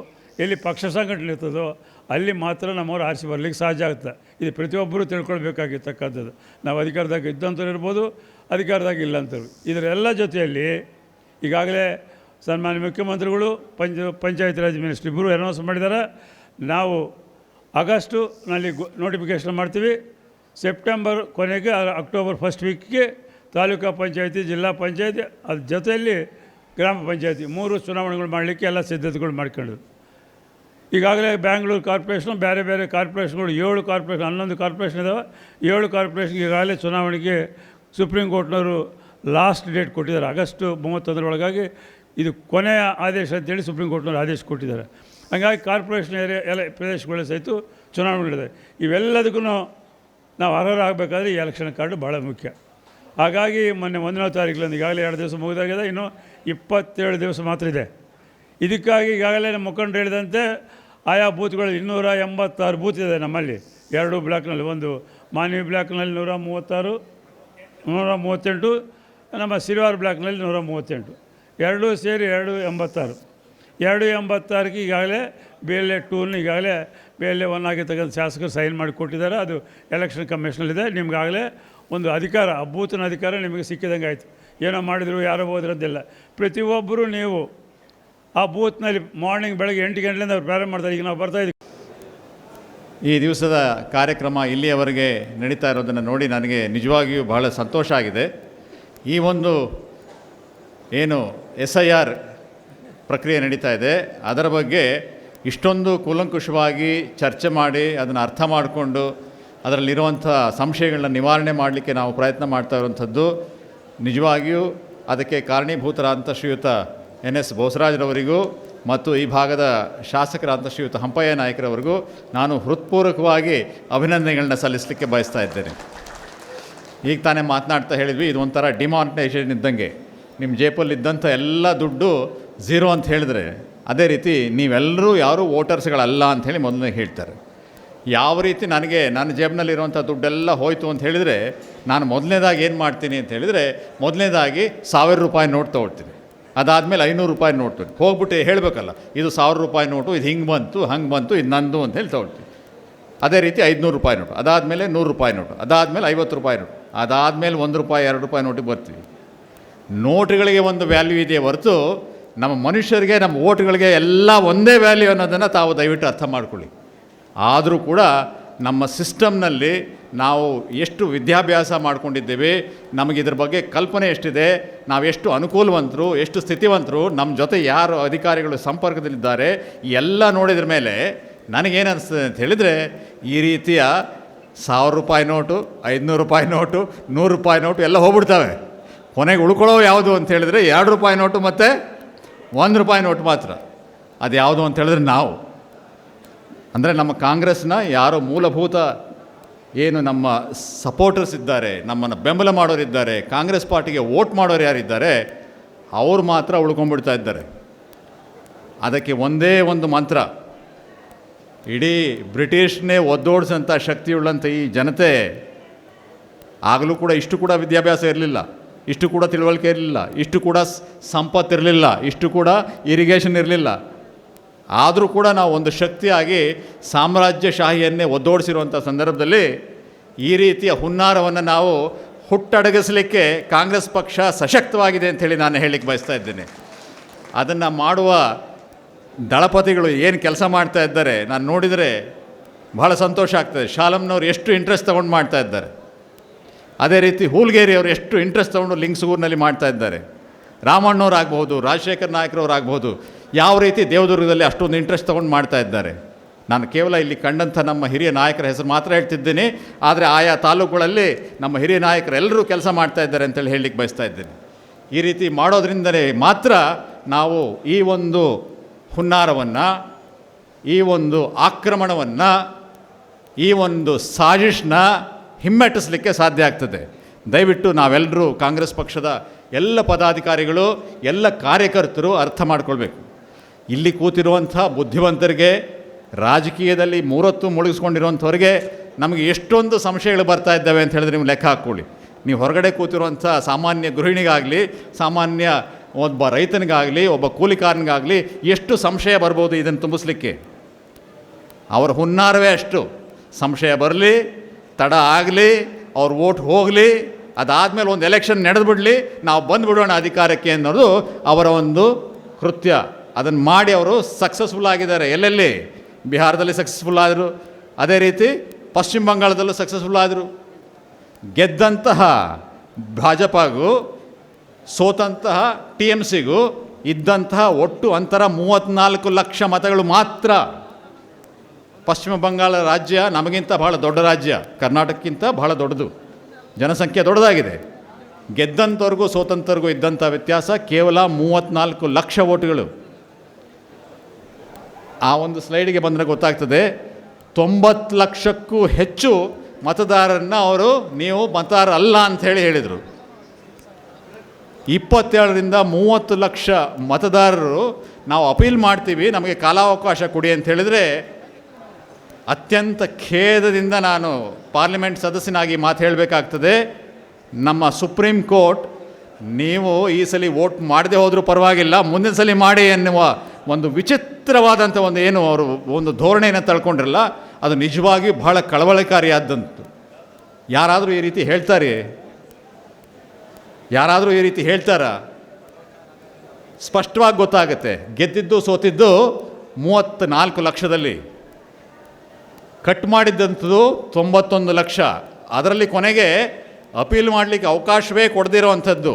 ಎಲ್ಲಿ ಪಕ್ಷ ಸಂಘಟನೆ ಇರ್ತದೋ ಅಲ್ಲಿ ಮಾತ್ರ ನಮ್ಮವ್ರು ಆರಿಸಿ ಬರಲಿಕ್ಕೆ ಸಾಧ್ಯ ಆಗುತ್ತೆ. ಇದು ಪ್ರತಿಯೊಬ್ಬರೂ ತಿಳ್ಕೊಳ್ಬೇಕಾಗಿರ್ತಕ್ಕಂಥದ್ದು. ನಾವು ಅಧಿಕಾರದಾಗ ಇದ್ದಂಥವ್ರು ಇರ್ಬೋದು, ಅಧಿಕಾರದಾಗ ಇಲ್ಲಂಥವ್ರು. ಇದರೆಲ್ಲ ಜೊತೆಯಲ್ಲಿ ಈಗಾಗಲೇ ಸನ್ಮಾನ್ಯ ಮುಖ್ಯಮಂತ್ರಿಗಳು ಪಂಚಾಯತ್ ರಾಜ್ ಮಿನಿಸ್ಟ್ರಿ ಇಬ್ಬರು ಅನೌನ್ಸ್ ಮಾಡಿದ್ದಾರೆ. ನಾವು ಆಗಸ್ಟ್ನಲ್ಲಿ ನೋಟಿಫಿಕೇಷನ್ ಮಾಡ್ತೀವಿ. ಸೆಪ್ಟೆಂಬರ್ ಕೊನೆಗೆ ಅಕ್ಟೋಬರ್ ಫಸ್ಟ್ ವೀಕ್ಗೆ ತಾಲೂಕಾ ಪಂಚಾಯತಿ, ಜಿಲ್ಲಾ ಪಂಚಾಯತಿ, ಅದ್ರ ಜೊತೆಯಲ್ಲಿ ಗ್ರಾಮ ಪಂಚಾಯತಿ 3 ಚುನಾವಣೆಗಳು ಮಾಡಲಿಕ್ಕೆ ಎಲ್ಲ ಸಿದ್ಧತೆಗಳು ಮಾಡ್ಕೊಂಡ್ರು. ಈಗಾಗಲೇ ಬ್ಯಾಂಗ್ಳೂರು ಕಾರ್ಪೊರೇಷನು, ಬೇರೆ ಬೇರೆ ಕಾರ್ಪೊರೇಷನ್ಗಳು 7 ಕಾರ್ಪೊರೇಷನ್, 11 ಕಾರ್ಪೊರೇಷನ್ ಇದ್ದಾವೆ. 7 ಕಾರ್ಪೊರೇಷನ್ಗೆ ಈಗಾಗಲೇ ಚುನಾವಣೆಗೆ ಸುಪ್ರೀಂ ಕೋರ್ಟ್ನವರು ಲಾಸ್ಟ್ ಡೇಟ್ ಕೊಟ್ಟಿದ್ದಾರೆ. ಆಗಸ್ಟ್ 31ರೊಳಗಾಗಿ ಇದು ಕೊನೆಯ ಆದೇಶ ಅಂತೇಳಿ ಸುಪ್ರೀಂ ಕೋರ್ಟ್ನವರು ಆದೇಶ ಕೊಟ್ಟಿದ್ದಾರೆ. ಹಾಗಾಗಿ ಕಾರ್ಪೊರೇಷನ್ ಏರಿಯಾ ಎಲ್ಲ ಪ್ರದೇಶಗಳ ಸಹಿತ ಚುನಾವಣೆಗಳಿದೆ. ಇವೆಲ್ಲದಕ್ಕೂ ನಾವು ಅರ್ಹರಾಗಬೇಕಾದ್ರೆ ಈ ಎಲೆಕ್ಷನ್ ಕಾರ್ಡು ಭಾಳ ಮುಖ್ಯ. ಹಾಗಾಗಿ ಮೊನ್ನೆ 1ನೇ ತಾರೀಕಿನಿಂದ ಈಗಾಗಲೇ 2 ದಿವಸ ಮುಗಿದಾಗಿದೆ, ಇನ್ನೂ 27 ದಿವಸ ಮಾತ್ರ ಇದೆ. ಇದಕ್ಕಾಗಿ ಈಗಾಗಲೇ ನಮ್ಮ ಮುಖಂಡರು ಹೇಳಿದಂತೆ ಆಯಾ ಬೂತ್ಗಳು 286 ಬೂತ್ ಇದೆ ನಮ್ಮಲ್ಲಿ. 2 ಬ್ಲಾಕ್ನಲ್ಲಿ, ಒಂದು ಮಾನ್ವಿ ಬ್ಲಾಕ್ನಲ್ಲಿ 136, 138, ನಮ್ಮ ಸಿರಿವಾರ ಬ್ಲಾಕ್ನಲ್ಲಿ 138, ಎರಡೂ ಸೇರಿ 286. 286ಗೆ ಈಗಾಗಲೇ BLA 2 ಈಗಾಗಲೇ ಮೇಲೆ ಆಗಿರ್ತಕ್ಕಂಥ ಶಾಸಕರು ಸೈನ್ ಮಾಡಿ ಕೊಟ್ಟಿದ್ದಾರೆ. ಅದು ಎಲೆಕ್ಷನ್ ಕಮಿಷನಲ್ಲಿದೆ. ನಿಮಗಾಗಲೇ ಒಂದು ಅಧಿಕಾರ, ಬೂತಿನ ಅಧಿಕಾರ ನಿಮಗೆ ಸಿಕ್ಕಿದಂಗೆ ಆಯಿತು. ಏನೋ ಮಾಡಿದ್ರು, ಯಾರೋ ಹೋದ್ರದ್ದಿಲ್ಲ. ಪ್ರತಿಯೊಬ್ಬರು ನೀವು ಆ ಬೂತ್ನಲ್ಲಿ ಮಾರ್ನಿಂಗ್ ಬೆಳಗ್ಗೆ 8 ಗಂಟೆಯಿಂದ ಅವ್ರು ಪ್ರಾರಂಭ ಮಾಡ್ತಾರೆ. ಈಗ ನಾವು ಬರ್ತಾಯಿದ್ದೀವಿ. ಈ ದಿವಸದ ಕಾರ್ಯಕ್ರಮ ಇಲ್ಲಿಯವರೆಗೆ ನಡೀತಾ ಇರೋದನ್ನು ನೋಡಿ ನನಗೆ ನಿಜವಾಗಿಯೂ ಬಹಳ ಸಂತೋಷ ಆಗಿದೆ. ಈ ಒಂದು ಏನು SIR ಪ್ರಕ್ರಿಯೆ ನಡೀತಾ ಇದೆ, ಅದರ ಬಗ್ಗೆ ಇಷ್ಟೊಂದು ಕೂಲಂಕುಷವಾಗಿ ಚರ್ಚೆ ಮಾಡಿ ಅದನ್ನು ಅರ್ಥ ಮಾಡಿಕೊಂಡು ಅದರಲ್ಲಿರುವಂಥ ಸಂಶಯಗಳನ್ನ ನಿವಾರಣೆ ಮಾಡಲಿಕ್ಕೆ ನಾವು ಪ್ರಯತ್ನ ಮಾಡ್ತಾ ಇರುವಂಥದ್ದು ನಿಜವಾಗಿಯೂ ಅದಕ್ಕೆ ಕಾರಣೀಭೂತರಾದಂಥ ಶ್ರೀಯುತ NS ಬೋಸರಾಜ್ರವರಿಗೂ ಮತ್ತು ಈ ಭಾಗದ ಶಾಸಕರಾದಂಥ ಶ್ರೀಯುತ ಹಂಪಯ್ಯ ನಾಯಕರವರಿಗೂ ನಾನು ಹೃತ್ಪೂರ್ವಕವಾಗಿ ಅಭಿನಂದನೆಗಳನ್ನ ಸಲ್ಲಿಸಲಿಕ್ಕೆ ಬಯಸ್ತಾ ಇದ್ದೇನೆ. ಈಗ ತಾನೇ ಮಾತನಾಡ್ತಾ ಹೇಳಿದ್ವಿ, ಇದು ಒಂಥರ ಡಿಮಾನಿಟೈಸೇಷನ್ ಇದ್ದಂಗೆ. ನಿಮ್ಮ ಜೇಬಲ್ಲಿದ್ದಂಥ ಎಲ್ಲ ದುಡ್ಡು ಝೀರೋ ಅಂತ ಹೇಳಿದ್ರೆ, ಅದೇ ರೀತಿ ನೀವೆಲ್ಲರೂ ಯಾರೂ ವೋಟರ್ಸ್ಗಳಲ್ಲ ಅಂಥೇಳಿ ಮೊದಲನೇ ಹೇಳ್ತಾರೆ. ಯಾವ ರೀತಿ ನನಗೆ ನನ್ನ ಜೇಬಿನಲ್ಲಿರುವಂಥ ದುಡ್ಡೆಲ್ಲ ಹೋಯಿತು ಅಂತ ಹೇಳಿದರೆ, ನಾನು ಮೊದಲನೇದಾಗಿ ಏನು ಮಾಡ್ತೀನಿ ಅಂತ ಹೇಳಿದರೆ, ಮೊದಲನೇದಾಗಿ 1000 ರೂಪಾಯಿ ನೋಟ್ ತೊಗೊಳ್ತೀನಿ. ಅದಾದಮೇಲೆ 500 ರೂಪಾಯಿ ನೋಟ್ ಹೋಗ್ಬಿಟ್ಟು ಹೇಳಬೇಕಲ್ಲ, ಇದು 1000 ರೂಪಾಯಿ ನೋಟು, ಇದು ಹಿಂಗೆ ಬಂತು, ಹಂಗೆ ಬಂತು, ಇದು ನಂದು ಅಂತ ಹೇಳಿ ತೊಗೊಳ್ತೀವಿ. ಅದೇ ರೀತಿ 500 ರೂಪಾಯಿ ನೋಟು, ಅದಾದಮೇಲೆ 100 ರೂಪಾಯಿ ನೋಟು, ಅದಾದಮೇಲೆ 50 ರೂಪಾಯಿ ನೋಟು, ಅದಾದಮೇಲೆ 1 ರೂಪಾಯಿ 2 ರೂಪಾಯಿ ನೋಟಿಗೆ ಬರ್ತೀವಿ. ನೋಟುಗಳಿಗೆ ಒಂದು ವ್ಯಾಲ್ಯೂ ಇದೆಯೇ ಹೊರತು ನಮ್ಮ ಮನುಷ್ಯರಿಗೆ, ನಮ್ಮ ಓಟ್ಗಳಿಗೆ ಎಲ್ಲ ಒಂದೇ ವ್ಯಾಲ್ಯೂ ಅನ್ನೋದನ್ನು ತಾವು ದಯವಿಟ್ಟು ಅರ್ಥ ಮಾಡ್ಕೊಳ್ಳಿ. ಆದರೂ ಕೂಡ ನಮ್ಮ ಸಿಸ್ಟಮ್ನಲ್ಲಿ ನಾವು ಎಷ್ಟು ವಿದ್ಯಾಭ್ಯಾಸ ಮಾಡ್ಕೊಂಡಿದ್ದೇವೆ, ನಮಗಿದ್ರ ಬಗ್ಗೆ ಕಲ್ಪನೆ ಎಷ್ಟಿದೆ, ನಾವೆಷ್ಟು ಅನುಕೂಲವಂತರು, ಎಷ್ಟು ಸ್ಥಿತಿವಂತರು, ನಮ್ಮ ಜೊತೆ ಯಾರು ಅಧಿಕಾರಿಗಳು ಸಂಪರ್ಕದಲ್ಲಿದ್ದಾರೆ, ಎಲ್ಲ ನೋಡಿದ್ರ ಮೇಲೆ ನನಗೇನು ಅನಿಸ್ತದೆ ಅಂತ ಹೇಳಿದರೆ, ಈ ರೀತಿಯ 1000 ರೂಪಾಯಿ ನೋಟು, 500 ರೂಪಾಯಿ ನೋಟು, 100 ರೂಪಾಯಿ ನೋಟು ಎಲ್ಲ ಹೋಗ್ಬಿಡ್ತವೆ. ಕೊನೆಗೆ ಉಳ್ಕೊಳ್ಳೋ ಯಾವುದು ಅಂತ ಹೇಳಿದರೆ 2 ರೂಪಾಯಿ ನೋಟು ಮತ್ತು 1 ರೂಪಾಯಿ ನೋಟು ಮಾತ್ರ. ಅದು ಯಾವುದು ಅಂತ ಹೇಳಿದ್ರೆ ನಾವು, ಅಂದರೆ ನಮ್ಮ ಕಾಂಗ್ರೆಸ್ನ ಯಾರೋ ಮೂಲಭೂತ ಏನು ನಮ್ಮ ಸಪೋರ್ಟರ್ಸ್ ಇದ್ದಾರೆ, ನಮ್ಮನ್ನು ಬೆಂಬಲ ಮಾಡೋರಿದ್ದಾರೆ, ಕಾಂಗ್ರೆಸ್ ಪಾರ್ಟಿಗೆ ವೋಟ್ ಮಾಡೋರು ಯಾರಿದ್ದಾರೆ, ಅವರು ಮಾತ್ರ ಉಳ್ಕೊಂಡ್ಬಿಡ್ತಾ ಇದ್ದಾರೆ. ಅದಕ್ಕೆ ಒಂದೇ ಒಂದು ಮಂತ್ರ, ಇಡೀ ಬ್ರಿಟಿಷ್ನೇ ಒದ್ದೋಡಿಸಂಥ ಶಕ್ತಿಯುಳ್ಳಂಥ ಈ ಜನತೆ ಆಗಲೂ ಕೂಡ ಇಷ್ಟು ಕೂಡ ವಿದ್ಯಾಭ್ಯಾಸ ಇರಲಿಲ್ಲ, ಇಷ್ಟು ಕೂಡ ತಿಳುವಳಿಕೆ ಇರಲಿಲ್ಲ, ಇಷ್ಟು ಕೂಡ ಸಂಪತ್ತಿರಲಿಲ್ಲ, ಇಷ್ಟು ಕೂಡ ಇರಿಗೇಷನ್ ಇರಲಿಲ್ಲ. ಆದರೂ ಕೂಡ ನಾವು ಒಂದು ಶಕ್ತಿಯಾಗಿ ಸಾಮ್ರಾಜ್ಯಶಾಹಿಯನ್ನೇ ಒದ್ದೋಡಿಸಿರುವಂಥ ಸಂದರ್ಭದಲ್ಲಿ ಈ ರೀತಿಯ ಹುನ್ನಾರವನ್ನು ನಾವು ಹುಟ್ಟಡಗಿಸಲಿಕ್ಕೆ ಕಾಂಗ್ರೆಸ್ ಪಕ್ಷ ಸಶಕ್ತವಾಗಿದೆ ಅಂಥೇಳಿ ನಾನು ಹೇಳಲಿಕ್ಕೆ ಬಯಸ್ತಾ ಇದ್ದೇನೆ. ಅದನ್ನು ಮಾಡುವ ದಳಪತಿಗಳು ಏನು ಕೆಲಸ ಮಾಡ್ತಾ ಇದ್ದಾರೆ ನಾನು ನೋಡಿದರೆ ಬಹಳ ಸಂತೋಷ ಆಗ್ತದೆ. ಶಾಲಮ್ನವ್ರು ಎಷ್ಟು ಇಂಟ್ರೆಸ್ಟ್ ತೊಗೊಂಡು ಮಾಡ್ತಾ ಇದ್ದಾರೆ, ಅದೇ ರೀತಿ ಹೂಲ್ಗೇರಿಯವರು ಎಷ್ಟು ಇಂಟ್ರೆಸ್ಟ್ ತೊಗೊಂಡು ಲಿಂಗ್ಸೂರಿನಲ್ಲಿ ಮಾಡ್ತಾ ಇದ್ದಾರೆ. ರಾಮಣ್ಣವರಾಗಬಹುದು, ರಾಜಶೇಖರ್ ನಾಯಕರವರಾಗಬಹುದು, ಯಾವ ರೀತಿ ದೇವದುರ್ಗದಲ್ಲಿ ಅಷ್ಟೊಂದು ಇಂಟ್ರೆಸ್ಟ್ ತೊಗೊಂಡು ಮಾಡ್ತಾ ಇದ್ದಾರೆ. ನಾನು ಕೇವಲ ಇಲ್ಲಿ ಕಂಡಂಥ ನಮ್ಮ ಹಿರಿಯ ನಾಯಕರ ಹೆಸರು ಮಾತ್ರ ಹೇಳ್ತಿದ್ದೀನಿ, ಆದರೆ ಆಯಾ ತಾಲೂಕುಗಳಲ್ಲಿ ನಮ್ಮ ಹಿರಿಯ ನಾಯಕರೆಲ್ಲರೂ ಕೆಲಸ ಮಾಡ್ತಾ ಇದ್ದಾರೆ ಅಂತೇಳಿ ಹೇಳಲಿಕ್ಕೆ ಬಯಸ್ತಾ ಇದ್ದೀನಿ. ಈ ರೀತಿ ಮಾಡೋದ್ರಿಂದಲೇ ಮಾತ್ರ ನಾವು ಈ ಒಂದು ಹುನ್ನಾರವನ್ನು, ಈ ಒಂದು ಆಕ್ರಮಣವನ್ನು, ಈ ಒಂದು ಸಾಜಿಷ್ನ ಹಿಮ್ಮೆಟ್ಟಿಸಲಿಕ್ಕೆ ಸಾಧ್ಯ ಆಗ್ತದೆ. ದಯವಿಟ್ಟು ನಾವೆಲ್ಲರೂ ಕಾಂಗ್ರೆಸ್ ಪಕ್ಷದ ಎಲ್ಲ ಪದಾಧಿಕಾರಿಗಳು, ಎಲ್ಲ ಕಾರ್ಯಕರ್ತರು ಅರ್ಥ ಮಾಡ್ಕೊಳ್ಬೇಕು. ಇಲ್ಲಿ ಕೂತಿರುವಂಥ ಬುದ್ಧಿವಂತರಿಗೆ, ರಾಜಕೀಯದಲ್ಲಿ ಮೂರೊತ್ತು ಮುಳುಗಿಸ್ಕೊಂಡಿರುವಂಥವ್ರಿಗೆ ನಮಗೆ ಎಷ್ಟೊಂದು ಸಂಶಯಗಳು ಬರ್ತಾ ಇದ್ದಾವೆ ಅಂತ ಹೇಳಿದ್ರೆ ನೀವು ಲೆಕ್ಕ ಹಾಕ್ಕೊಳ್ಳಿ. ನೀವು ಹೊರಗಡೆ ಕೂತಿರುವಂಥ ಸಾಮಾನ್ಯ ಗೃಹಿಣಿಗಾಗಲಿ, ಸಾಮಾನ್ಯ ಒಬ್ಬ ರೈತನಿಗಾಗಲಿ, ಒಬ್ಬ ಕೂಲಿಕಾರನಿಗಾಗಲಿ ಎಷ್ಟು ಸಂಶಯ ಬರ್ಬೋದು ಇದನ್ನು ತುಂಬಿಸ್ಲಿಕ್ಕೆ. ಅವರ ಹುನ್ನಾರವೇ ಅಷ್ಟು. ಸಂಶಯ ಬರಲಿ, ತಡ ಆಗಲಿ, ಅವ್ರ ವೋಟ್ ಹೋಗಲಿ, ಅದಾದಮೇಲೆ ಒಂದು ಎಲೆಕ್ಷನ್ ನಡೆದುಬಿಡಲಿ, ನಾವು ಬಂದುಬಿಡೋಣ ಅಧಿಕಾರಕ್ಕೆ ಅನ್ನೋದು ಅವರ ಒಂದು ಕೃತ್ಯ. ಅದನ್ನು ಮಾಡಿ ಅವರು ಸಕ್ಸಸ್ಫುಲ್ ಆಗಿದ್ದಾರೆ. ಎಲ್ಲೆಲ್ಲಿ ಬಿಹಾರದಲ್ಲಿ ಸಕ್ಸಸ್ಫುಲ್ ಆದರು, ಅದೇ ರೀತಿ ಪಶ್ಚಿಮ ಬಂಗಾಳದಲ್ಲೂ ಸಕ್ಸಸ್ಫುಲ್ ಆದರು. ಗೆದ್ದಂತಹ ಭಾಜಪಗೂ ಸೋತಂತಹ TMCಗೂ ಇದ್ದಂತಹ ಒಟ್ಟು ಅಂತರ 34 ಲಕ್ಷ ಮತಗಳು ಮಾತ್ರ. ಪಶ್ಚಿಮ ಬಂಗಾಳ ರಾಜ್ಯ ನಮಗಿಂತ ಬಹಳ ದೊಡ್ಡ ರಾಜ್ಯ, ಕರ್ನಾಟಕಕ್ಕಿಂತ ಬಹಳ ದೊಡ್ಡದು, ಜನಸಂಖ್ಯೆ ದೊಡ್ಡದಾಗಿದೆ. ಗೆದ್ದಂಥವ್ರಿಗೂ ಸೋತಂಥವ್ರಿಗೂ ಇದ್ದಂಥ ವ್ಯತ್ಯಾಸ ಕೇವಲ 34 ಲಕ್ಷ ವೋಟುಗಳು. ಆ ಒಂದು ಸ್ಲೈಡಿಗೆ ಬಂದರೆ ಗೊತ್ತಾಗ್ತದೆ. 90 ಲಕ್ಷಕ್ಕೂ ಹೆಚ್ಚು ಮತದಾರರನ್ನು ಅವರು ನೀವು ಮತದಾರರಲ್ಲ ಅಂಥೇಳಿ ಹೇಳಿದರು. 27ರಿಂದ 30 ಲಕ್ಷ ಮತದಾರರು ನಾವು ಅಪೀಲ್ ಮಾಡ್ತೀವಿ, ನಮಗೆ ಕಾಲಾವಕಾಶ ಕೊಡಿ ಅಂತ ಹೇಳಿದರೆ, ಅತ್ಯಂತ ಖೇದದಿಂದ ನಾನು ಪಾರ್ಲಿಮೆಂಟ್ ಸದಸ್ಯನಾಗಿ ಮಾತು ಹೇಳಬೇಕಾಗ್ತದೆ. ನಮ್ಮ ಸುಪ್ರೀಂ ಕೋರ್ಟ್ ನೀವು ಈ ಸಲ ವೋಟ್ ಮಾಡದೆ ಹೋದರೂ ಪರವಾಗಿಲ್ಲ, ಮುಂದಿನ ಸಲ ಮಾಡಿ ಎನ್ನುವ ಒಂದು ವಿಚಿತ್ರವಾದಂಥ ಒಂದು ಏನು ಅವರು ಒಂದು ಧೋರಣೆಯನ್ನು ತಳ್ಕೊಂಡ್ರಲ್ಲ, ಅದು ನಿಜವಾಗಿಯೂ ಬಹಳ ಕಳವಳಕಾರಿಯಾದಂತು. ಯಾರಾದರೂ ಈ ರೀತಿ ಹೇಳ್ತಾರೆ? ಯಾರಾದರೂ ಈ ರೀತಿ ಹೇಳ್ತಾರಾ? ಸ್ಪಷ್ಟವಾಗಿ ಗೊತ್ತಾಗುತ್ತೆ. ಗೆದ್ದಿದ್ದು ಸೋತಿದ್ದು 34 ಲಕ್ಷದಲ್ಲಿ, ಕಟ್ ಮಾಡಿದ್ದಂಥದ್ದು 91 ಲಕ್ಷ. ಅದರಲ್ಲಿ ಕೊನೆಗೆ ಅಪೀಲ್ ಮಾಡಲಿಕ್ಕೆ ಅವಕಾಶವೇ ಕೊಡದಿರೋವಂಥದ್ದು.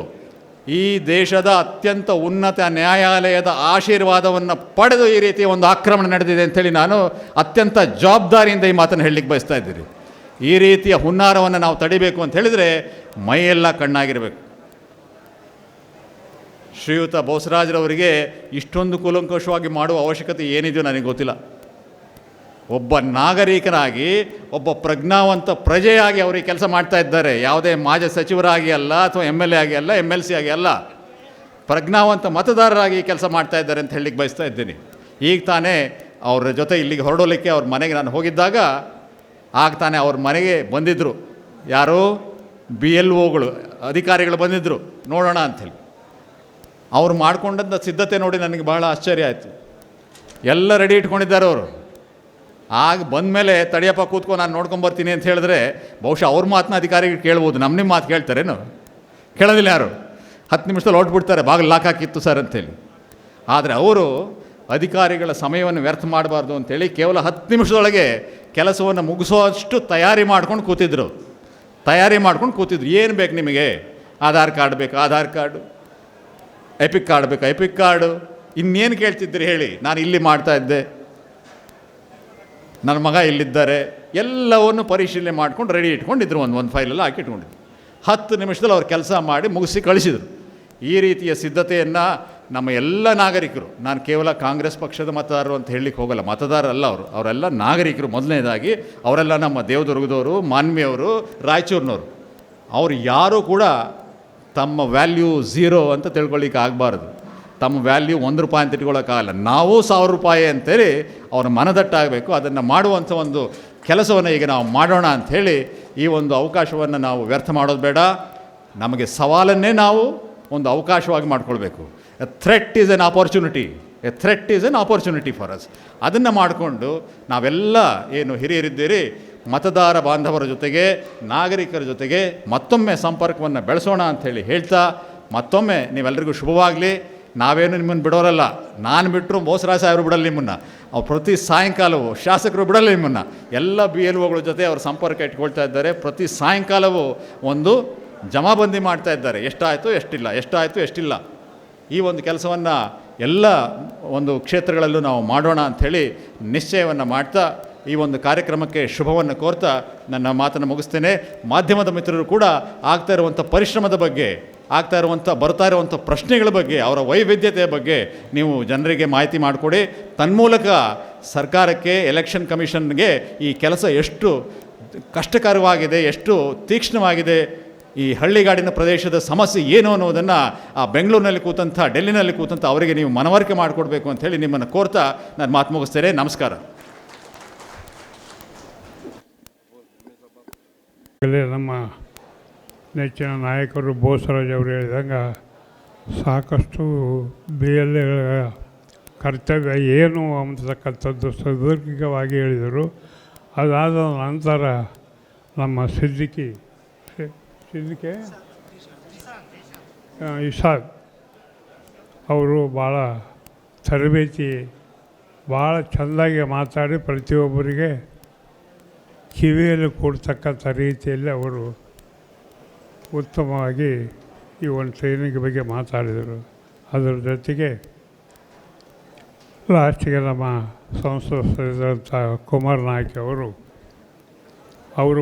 ಈ ದೇಶದ ಅತ್ಯಂತ ಉನ್ನತ ನ್ಯಾಯಾಲಯದ ಆಶೀರ್ವಾದವನ್ನು ಪಡೆದು ಈ ರೀತಿಯ ಒಂದು ಆಕ್ರಮಣ ನಡೆದಿದೆ ಅಂಥೇಳಿ ನಾನು ಅತ್ಯಂತ ಜವಾಬ್ದಾರಿಯಿಂದ ಈ ಮಾತನ್ನು ಹೇಳಲಿಕ್ಕೆ ಬಯಸ್ತಾ ಇದ್ದೀನಿ. ಈ ರೀತಿಯ ಹುನ್ನಾರವನ್ನು ನಾವು ತಡಿಬೇಕು ಅಂತ ಹೇಳಿದರೆ ಮೈಯೆಲ್ಲ ಕಣ್ಣಾಗಿರಬೇಕು. ಶ್ರೀಯುತ ಬೋಸರಾಜ್ರವರಿಗೆ ಇಷ್ಟೊಂದು ಕೂಲಂಕಷವಾಗಿ ಮಾಡುವ ಅವಶ್ಯಕತೆ ಏನಿದೆಯೋ ನನಗೆ ಗೊತ್ತಿಲ್ಲ. ಒಬ್ಬ ನಾಗರಿಕನಾಗಿ, ಒಬ್ಬ ಪ್ರಜ್ಞಾವಂತ ಪ್ರಜೆಯಾಗಿ ಅವರಿಗೆ ಕೆಲಸ ಮಾಡ್ತಾ ಇದ್ದಾರೆ. ಯಾವುದೇ ಮಾಜಿ ಸಚಿವರಾಗಿ ಅಲ್ಲ, ಅಥವಾ MLA ಆಗಿ ಅಲ್ಲ, MLC ಆಗಿ ಅಲ್ಲ, ಪ್ರಜ್ಞಾವಂತ ಮತದಾರರಾಗಿ ಕೆಲಸ ಮಾಡ್ತಾ ಇದ್ದಾರೆ ಅಂತ ಹೇಳಲಿಕ್ಕೆ ಬಯಸ್ತಾ ಇದ್ದೀನಿ. ಈಗ ತಾನೇ ಅವ್ರ ಜೊತೆ ಇಲ್ಲಿಗೆ ಹೊರಡೋಲಿಕ್ಕೆ ಅವ್ರ ಮನೆಗೆ ನಾನು ಹೋಗಿದ್ದಾಗ, ಆಗ ತಾನೇ ಅವ್ರ ಮನೆಗೆ ಬಂದಿದ್ದರು. ಯಾರು? BLOಗಳು, ಅಧಿಕಾರಿಗಳು ಬಂದಿದ್ದರು ನೋಡೋಣ ಅಂಥೇಳಿ. ಅವ್ರು ಮಾಡ್ಕೊಂಡಂಥ ಸಿದ್ಧತೆ ನೋಡಿ ನನಗೆ ಭಾಳ ಆಶ್ಚರ್ಯ ಆಯಿತು. ಎಲ್ಲ ರೆಡಿ ಇಟ್ಕೊಂಡಿದ್ದಾರೆ ಅವರು. ಆಗ ಬಂದಮೇಲೆ ತಡಿಯಪ್ಪ ಕೂತ್ಕೊಂಡು ನಾನು ನೋಡ್ಕೊಂಬರ್ತೀನಿ ಅಂತ ಹೇಳಿದ್ರೆ ಬಹುಶಃ ಅವ್ರ ಮಾತನ್ನ ಅಧಿಕಾರಿಗಳು ಕೇಳ್ಬೋದು. ನಿಮ್ಮ ಮಾತು ಕೇಳ್ತಾರೇನು? ಕೇಳೋದಿಲ್ಲ ಯಾರು. 10 ನಿಮಿಷದಲ್ಲಿ ಹೊರಟ್ಬಿಡ್ತಾರೆ, ಬಾಗಿಲು ಲಾಕ್ ಹಾಕಿತ್ತು ಸರ್ ಅಂತೇಳಿ. ಆದರೆ ಅವರು ಅಧಿಕಾರಿಗಳ ಸಮಯವನ್ನು ವ್ಯರ್ಥ ಮಾಡಬಾರ್ದು ಅಂಥೇಳಿ ಕೇವಲ 10 ನಿಮಿಷದೊಳಗೆ ಕೆಲಸವನ್ನು ಮುಗಿಸೋಷ್ಟು ತಯಾರಿ ಮಾಡ್ಕೊಂಡು ಕೂತಿದ್ರು. ಏನು ಬೇಕು ನಿಮಗೆ? ಆಧಾರ್ ಕಾರ್ಡ್ ಬೇಕು, ಆಧಾರ್ ಕಾರ್ಡು. ಎಪಿಕ್ ಕಾರ್ಡ್ ಬೇಕು, ಎಪಿಕ್ ಕಾರ್ಡು. ಇನ್ನೇನು ಕೇಳ್ತಿದ್ರಿ ಹೇಳಿ? ನಾನು ಇಲ್ಲಿ ಮಾಡ್ತಾ ಇದ್ದೆ, ನನ್ನ ಮಗ ಇಲ್ಲಿದ್ದಾರೆ, ಎಲ್ಲವನ್ನು ಪರಿಶೀಲನೆ ಮಾಡ್ಕೊಂಡು ರೆಡಿ ಇಟ್ಕೊಂಡಿದ್ರು. ಒಂದು ಫೈಲೆಲ್ಲ ಹಾಕಿಟ್ಕೊಂಡಿದ್ರು. 10 ನಿಮಿಷದಲ್ಲಿ ಅವ್ರು ಕೆಲಸ ಮಾಡಿ ಮುಗಿಸಿ ಕಳಿಸಿದರು. ಈ ರೀತಿಯ ಸಿದ್ಧತೆಯನ್ನು ನಮ್ಮ ಎಲ್ಲ ನಾಗರಿಕರು, ನಾನು ಕೇವಲ ಕಾಂಗ್ರೆಸ್ ಪಕ್ಷದ ಮತದಾರರು ಅಂತ ಹೇಳಲಿಕ್ಕೆ ಹೋಗಲ್ಲ, ಮತದಾರರಲ್ಲ ಅವರೆಲ್ಲ ನಾಗರಿಕರು. ಮೊದಲನೇದಾಗಿ ಅವರೆಲ್ಲ ನಮ್ಮ ದೇವದುರ್ಗದವರು, ಮಾನ್ವಿಯವರು, ರಾಯಚೂರಿನವರು. ಅವರು ಯಾರೂ ಕೂಡ ತಮ್ಮ ವ್ಯಾಲ್ಯೂ 0 ಅಂತ ತಿಳ್ಕೊಳ್ಳಿಕ್ಕೆ ಆಗಬಾರ್ದು. ತಮ್ಮ ವ್ಯಾಲ್ಯೂ 1 ರೂಪಾಯಿ ಅಂತ ಇಟ್ಕೊಳ್ಳೋಕ್ಕಾಗಲ್ಲ. ನಾವು 1000 ರೂಪಾಯಿ ಅಂತೇಳಿ ಅವ್ರ ಮನದಟ್ಟಾಗಬೇಕು. ಅದನ್ನು ಮಾಡುವಂಥ ಒಂದು ಕೆಲಸವನ್ನು ಈಗ ನಾವು ಮಾಡೋಣ ಅಂಥೇಳಿ ಈ ಒಂದು ಅವಕಾಶವನ್ನು ನಾವು ವ್ಯರ್ಥ ಮಾಡೋದು ಬೇಡ. ನಮಗೆ ಸವಾಲನ್ನೇ ನಾವು ಒಂದು ಅವಕಾಶವಾಗಿ ಮಾಡ್ಕೊಳ್ಬೇಕು. A threat is N opportunity for us. ಅದನ್ನು ಮಾಡಿಕೊಂಡು ನಾವೆಲ್ಲ ಏನು ಹಿರಿಯರಿದ್ದೀರಿ, ಮತದಾರ ಬಾಂಧವರ ಜೊತೆಗೆ, ನಾಗರಿಕರ ಜೊತೆಗೆ ಮತ್ತೊಮ್ಮೆ ಸಂಪರ್ಕವನ್ನು ಬೆಳೆಸೋಣ ಅಂಥೇಳಿ ಹೇಳ್ತಾ, ಮತ್ತೊಮ್ಮೆ ನೀವೆಲ್ಲರಿಗೂ ಶುಭವಾಗಲಿ. ನಾವೇನು ನಿಮ್ಮನ್ನು ಬಿಡೋರಲ್ಲ. ನಾನು ಬಿಟ್ಟರು ಬೋಸರಾಜ್ ಸಾಹೇಬರು ಬಿಡಲ್ಲ ನಿಮ್ಮನ್ನು. ಅವ್ರು ಪ್ರತಿ ಸಾಯಂಕಾಲವೂ ಶಾಸಕರು ಬಿಡಲ್ಲ ನಿಮ್ಮನ್ನು. ಎಲ್ಲ BLOಗಳ ಜೊತೆ ಅವರು ಸಂಪರ್ಕ ಇಟ್ಕೊಳ್ತಾ ಇದ್ದಾರೆ. ಪ್ರತಿ ಸಾಯಂಕಾಲವೂ ಒಂದು ಜಮಾಬಂದಿ ಮಾಡ್ತಾ ಇದ್ದಾರೆ. ಎಷ್ಟಾಯಿತು ಎಷ್ಟಿಲ್ಲ. ಈ ಒಂದು ಕೆಲಸವನ್ನು ಎಲ್ಲ ಒಂದು ಕ್ಷೇತ್ರಗಳಲ್ಲೂ ನಾವು ಮಾಡೋಣ ಅಂಥೇಳಿ ನಿಶ್ಚಯವನ್ನು ಮಾಡ್ತಾ ಈ ಒಂದು ಕಾರ್ಯಕ್ರಮಕ್ಕೆ ಶುಭವನ್ನು ಕೋರ್ತಾ ನನ್ನ ಮಾತನ್ನು ಮುಗಿಸ್ತೇನೆ. ಮಾಧ್ಯಮದ ಮಿತ್ರರು ಕೂಡ ಆಗ್ತಾ ಇರುವಂಥ ಪರಿಶ್ರಮದ ಬಗ್ಗೆ, ಬರ್ತಾ ಇರುವಂಥ ಪ್ರಶ್ನೆಗಳ ಬಗ್ಗೆ, ಅವರ ವೈವಿಧ್ಯತೆಯ ಬಗ್ಗೆ ನೀವು ಜನರಿಗೆ ಮಾಹಿತಿ ಮಾಡಿಕೊಡಿ. ತನ್ಮೂಲಕ ಸರ್ಕಾರಕ್ಕೆ, ಎಲೆಕ್ಷನ್ ಕಮಿಷನ್ಗೆ ಈ ಕೆಲಸ ಎಷ್ಟು ಕಷ್ಟಕರವಾಗಿದೆ, ಎಷ್ಟು ತೀಕ್ಷ್ಣವಾಗಿದೆ, ಈ ಹಳ್ಳಿಗಾಡಿನ ಪ್ರದೇಶದ ಸಮಸ್ಯೆ ಏನು ಅನ್ನೋದನ್ನು ಆ ಬೆಂಗಳೂರಿನಲ್ಲಿ ಕೂತಂಥ, ಡೆಲ್ಲಿನಲ್ಲಿ ಕೂತಂಥ ಅವರಿಗೆ ನೀವು ಮನವರಿಕೆ ಮಾಡಿಕೊಡ್ಬೇಕು ಅಂಥೇಳಿ ನಿಮ್ಮನ್ನು ಕೋರ್ತಾ ನಾನು ಮಾತು ಮುಗಿಸ್ತೇನೆ. ನಮಸ್ಕಾರ. ನಮ್ಮ ನೆಚ್ಚಿನ ನಾಯಕರು ಬೋಸರಾಜ್ ಅವರು ಹೇಳಿದಂಗೆ ಸಾಕಷ್ಟು BLOಗಳ ಕರ್ತವ್ಯ ಏನು ಅಂತಕ್ಕಂಥದ್ದು ಸುದೀರ್ಘವಾಗಿ ಹೇಳಿದರು. ಅದಾದ ನಂತರ ನಮ್ಮ ಸಿದ್ದಿಕೆ ಇಸಾದ್ ಅವರು ಭಾಳ ತರಬೇತಿ, ಭಾಳ ಚೆಂದಾಗಿ ಮಾತಾಡಿ ಪ್ರತಿಯೊಬ್ಬರಿಗೆ ಕಿವಿಯಲ್ಲಿ ಕೊಡ್ತಕ್ಕಂಥ ರೀತಿಯಲ್ಲಿ ಅವರು ಉತ್ತಮವಾಗಿ ಈ ಒಂದು ಟ್ರೈನಿಂಗ್ ಬಗ್ಗೆ ಮಾತಾಡಿದರು. ಅದರ ಜೊತೆಗೆ ಲಾಸ್ಟಿಗೆ ನಮ್ಮ ಸಂಸದರಂಥ ಕುಮಾರ್ ನಾಯ್ಕ ಅವರು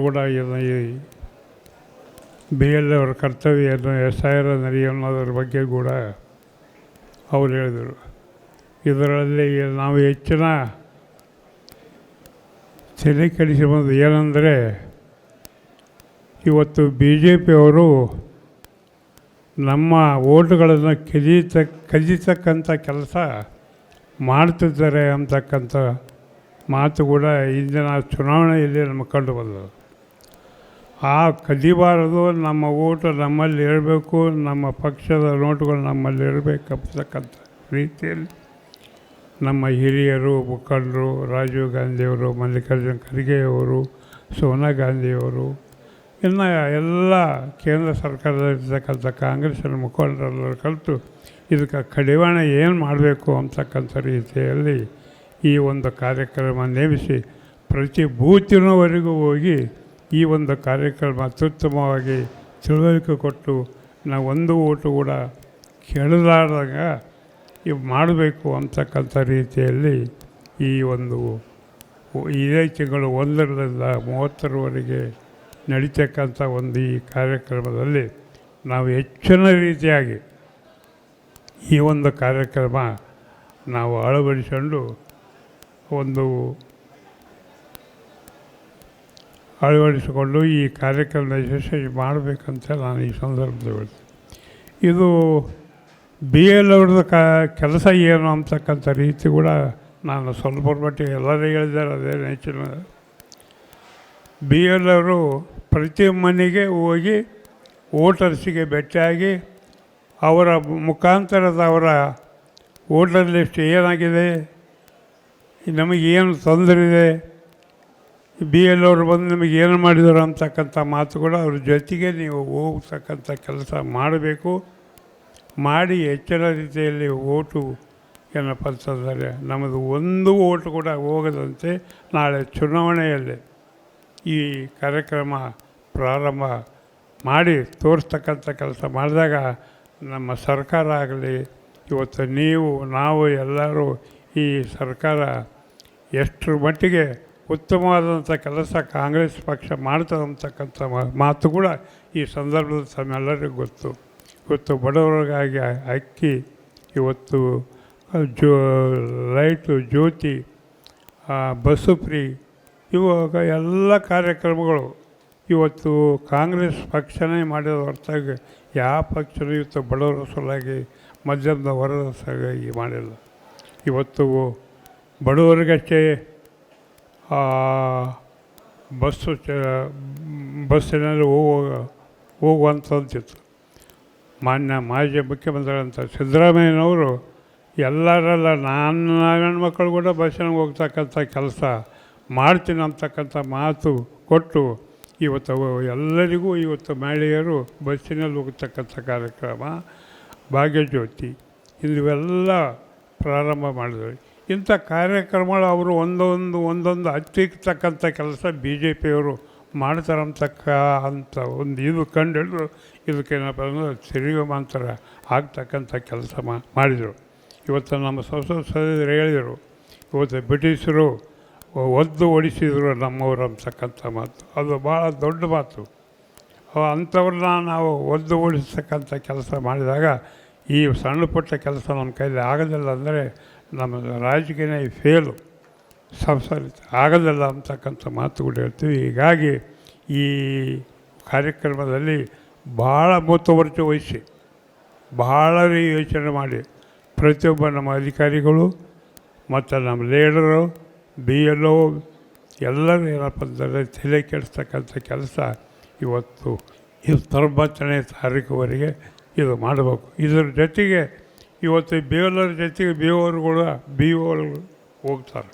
ಕೂಡ ಈ BLO ಅವರ ಕರ್ತವ್ಯವನ್ನು SIR ಅನ್ನೋದ್ರ ಬಗ್ಗೆ ಕೂಡ ಅವರು ಹೇಳಿದರು. ಇದರಲ್ಲಿ ನಾವು ಹೆಚ್ಚಿನ ತಲೆ ಕೆಡಿಸಿರೋದು ಏನಂದರೆ, ಇವತ್ತು BJP ಅವರು ನಮ್ಮ ಓಟುಗಳನ್ನು ಕದೀತಕ್ಕಂಥ ಕೆಲಸ ಮಾಡ್ತಿದ್ದಾರೆ ಅಂತಕ್ಕಂಥ ಮಾತು ಕೂಡ ಇಂದಿನ ಚುನಾವಣೆಯಲ್ಲಿ ನಮಗೆ ಕಂಡು ಬಂದವು. ಆ ಕದಿಬಾರದು, ನಮ್ಮ ಓಟು ನಮ್ಮಲ್ಲಿ ಇರಬೇಕು, ನಮ್ಮ ಪಕ್ಷದ ನೋಟುಗಳು ನಮ್ಮಲ್ಲಿ ಇರಬೇಕಂತಕ್ಕಂಥ ರೀತಿಯಲ್ಲಿ ನಮ್ಮ ಹಿರಿಯರು ಮುಖಂಡರು ರಾಜೀವ್ ಗಾಂಧಿಯವರು, ಮಲ್ಲಿಕಾರ್ಜುನ ಖರ್ಗೆಯವರು, ಸೋನಿಯಾ ಗಾಂಧಿಯವರು, ಇನ್ನು ಎಲ್ಲ ಕೇಂದ್ರ ಸರ್ಕಾರದಲ್ಲಿರ್ತಕ್ಕಂಥ ಕಾಂಗ್ರೆಸ್ಸಿನ ಮುಖಂಡರೆಲ್ಲರೂ ಕಲಿತು ಇದಕ್ಕೆ ಕಡಿವಾಣ ಏನು ಮಾಡಬೇಕು ಅಂತಕ್ಕಂಥ ರೀತಿಯಲ್ಲಿ ಈ ಒಂದು ಕಾರ್ಯಕ್ರಮ ನೇಮಿಸಿ ಪ್ರತಿ ಬೂತಿನವರೆಗೂ ಹೋಗಿ ಈ ಒಂದು ಕಾರ್ಯಕ್ರಮ ಅತ್ಯುತ್ತಮವಾಗಿ ತಿಳುವಳಿಕೆ ಕೊಟ್ಟು ನಾವು ಒಂದು ಓಟು ಕೂಡ ಕೆಳಲಾರ್ದಾಗ ಇವು ಮಾಡಬೇಕು ಅಂತಕ್ಕಂಥ ರೀತಿಯಲ್ಲಿ ಈ ಒಂದು ಇದೇ ತಿಂಗಳು 1ರಿಂದ 30ರವರೆಗೆ ನಡೀತಕ್ಕಂಥ ಒಂದು ಈ ಕಾರ್ಯಕ್ರಮದಲ್ಲಿ ನಾವು ಹೆಚ್ಚಿನ ರೀತಿಯಾಗಿ ಈ ಒಂದು ಕಾರ್ಯಕ್ರಮ ನಾವು ಅಳವಡಿಸಿಕೊಂಡು ಅಳವಡಿಸಿಕೊಂಡು ಈ ಕಾರ್ಯಕ್ರಮದ ಯಶಸ್ವಿ ಮಾಡಬೇಕಂತ ನಾನು ಈ ಸಂದರ್ಭದಲ್ಲಿ ಇದು ಬಿ ಎಲ್ ಅವ್ರದ್ದು ಕೆಲಸ ಏನು ಅಂತಕ್ಕಂಥ ರೀತಿ ಕೂಡ ನಾನು ಸ್ವಲ್ಪ ಮಟ್ಟಿಗೆ ಎಲ್ಲರೂ ಹೇಳಿದ್ದಾರೆ. ಅದೇ ಹೆಚ್ಚಿನ ಬಿ ಎಲ್ ಅವರು ಪ್ರತಿ ಮನೆಗೆ ಹೋಗಿ ವೋಟರ್ಸಿಗೆ ಭೇಟಿಯಾಗಿ ಅವರ ಮುಖಾಂತರದ ಅವರ ವೋಟರ್ ಲಿಸ್ಟ್ ಏನಾಗಿದೆ, ನಮಗೇನು ತೊಂದರೆ ಇದೆ, ಬಿ ಎಲ್ ಅವರು ಬಂದು ನಮಗೆ ಏನು ಮಾಡಿದರು ಅಂತಕ್ಕಂಥ ಮಾತು ಕೂಡ ಅವ್ರ ಜೊತೆಗೆ ನೀವು ಹೋಗ್ತಕ್ಕಂಥ ಕೆಲಸ ಮಾಡಬೇಕು. ಮಾಡಿ ಹೆಚ್ಚಿನ ರೀತಿಯಲ್ಲಿ ಓಟು ಏನಪ್ಪ ಅಂತಂದರೆ ನಮ್ಮದು ಒಂದು ಓಟು ಕೂಡ ಹೋಗದಂತೆ ನಾಳೆ ಚುನಾವಣೆಯಲ್ಲಿ ಈ ಕಾರ್ಯಕ್ರಮ ಪ್ರಾರಂಭ ಮಾಡಿ ತೋರಿಸ್ತಕ್ಕಂಥ ಕೆಲಸ ಮಾಡಿದಾಗ ನಮ್ಮ ಸರ್ಕಾರ ಆಗಲಿ, ಇವತ್ತು ನಾವು ಎಲ್ಲರೂ ಈ ಸರ್ಕಾರ ಎಷ್ಟರ ಮಟ್ಟಿಗೆ ಉತ್ತಮವಾದಂಥ ಕೆಲಸ ಕಾಂಗ್ರೆಸ್ ಪಕ್ಷ ಮಾಡ್ತದೆ ಅಂತಕ್ಕಂಥ ಮಾತು ಕೂಡ ಈ ಸಂದರ್ಭದಲ್ಲಿ ತಮ್ಮೆಲ್ಲರಿಗೂ ಗೊತ್ತು. ಇವತ್ತು ಬಡವರಿಗಾಗಿ ಅಕ್ಕಿ, ಇವತ್ತು ಲೈಟು, ಜ್ಯೋತಿ, ಬಸ್ಸು ಫ್ರೀ, ಇವಾಗ ಎಲ್ಲ ಕಾರ್ಯಕ್ರಮಗಳು ಇವತ್ತು ಕಾಂಗ್ರೆಸ್ ಪಕ್ಷನೇ ಮಾಡಿದ ಹೊರತಾಗಿ ಯಾವ ಪಕ್ಷನೂ ಇವತ್ತು ಬಡವರ ಸಲುವಾಗಿ ಮಧ್ಯಮದ ವರ್ಗದ ಸಲುವಾಗಿ ಮಾಡಿಲ್ಲ. ಇವತ್ತು ಬಡವರಿಗಷ್ಟೇ ಬಸ್ಸಿನಲ್ಲಿ ಹೋಗುವಂಥದ್ದಿತ್ತು. ಮಾನ್ಯ ಮಾಜಿ ಮುಖ್ಯಮಂತ್ರಿಗಳಂತ ಸಿದ್ದರಾಮಯ್ಯನವರು ಎಲ್ಲರೆಲ್ಲ ನನ್ನ ಮಕ್ಕಳು ಕೂಡ ಬಸ್ಸಿನಾಗ ಹೋಗ್ತಕ್ಕಂಥ ಕೆಲಸ ಮಾಡ್ತೀನಿ ಅಂತಕ್ಕಂಥ ಮಾತು ಕೊಟ್ಟು ಇವತ್ತು ಎಲ್ಲರಿಗೂ ಇವತ್ತು ಮಹಿಳೆಯರು ಬಸ್ಸಿನಲ್ಲಿ ಹೋಗ್ತಕ್ಕಂಥ ಕಾರ್ಯಕ್ರಮ, ಭಾಗ್ಯಜ್ಯೋತಿ, ಇವೆಲ್ಲ ಪ್ರಾರಂಭ ಮಾಡಿದ್ರು. ಇಂಥ ಕಾರ್ಯಕ್ರಮಗಳು ಅವರು ಒಂದೊಂದು ಹತ್ತಿಕ್ಕತಕ್ಕಂಥ ಕೆಲಸ ಬಿ ಜೆ ಪಿಯವರು ಮಾಡ್ತಾರಂತಕ್ಕ ಅಂತ ಒಂದು ಇದು ಕಂಡು ಇದಕ್ಕೇನಪ್ಪ ಅಂದರೆ ಸಿರಿಗಮಾಂತರ ಆಗ್ತಕ್ಕಂಥ ಕೆಲಸ ಮಾಡಿದರು. ಇವತ್ತು ನಮ್ಮ ಸದಸ್ಯರು ಹೇಳಿದರು, ಇವತ್ತು ಬ್ರಿಟಿಷರು ಒದ್ದು ಓಡಿಸಿದರು ನಮ್ಮವರು ಅಂತಕ್ಕಂಥ ಮಾತು, ಅದು ಭಾಳ ದೊಡ್ಡ ಮಾತು. ಅಂಥವ್ರನ್ನ ನಾವು ಒದ್ದು ಓಡಿಸ್ತಕ್ಕಂಥ ಕೆಲಸ ಮಾಡಿದಾಗ ಈ ಸಣ್ಣ ಪುಟ್ಟ ಕೆಲಸ ನಮ್ಮ ಕೈಲಿ ಆಗೋದಿಲ್ಲ ಅಂದರೆ ನಮ್ಮ ರಾಜಕೀಯ ಫೇಲು, ಸಂಸಾರಿತ ಆಗೋದಿಲ್ಲ ಅಂತಕ್ಕಂಥ ಮಾತುಗಳು ಹೇಳ್ತೀವಿ. ಹೀಗಾಗಿ ಈ ಕಾರ್ಯಕ್ರಮದಲ್ಲಿ ಭಾಳ ಮುತುವರ್ಜಿ ವಹಿಸಿ, ಭಾಳ ಯೋಚನೆ ಮಾಡಿ ಪ್ರತಿಯೊಬ್ಬ ನಮ್ಮ ಅಧಿಕಾರಿಗಳು ಮತ್ತು ನಮ್ಮ ಲೀಡರು, ಬಿ ಎಲ್ ಒ ಎಲ್ಲರೂ ಏನಪ್ಪ ಅಂದರೆ ತಲೆ ಕೆಡಿಸ್ತಕ್ಕಂಥ ಕೆಲಸ ಇವತ್ತು 19ನೇ ತಾರೀಕುವರೆಗೆ ಇದು ಮಾಡಬೇಕು. ಇದರ ಜೊತೆಗೆ ಇವತ್ತು ಬಿ ಎಲ್ ಅವ್ರ ಜೊತೆಗೆ ಬಿ ಒಗಳು ಹೋಗ್ತಾರೆ.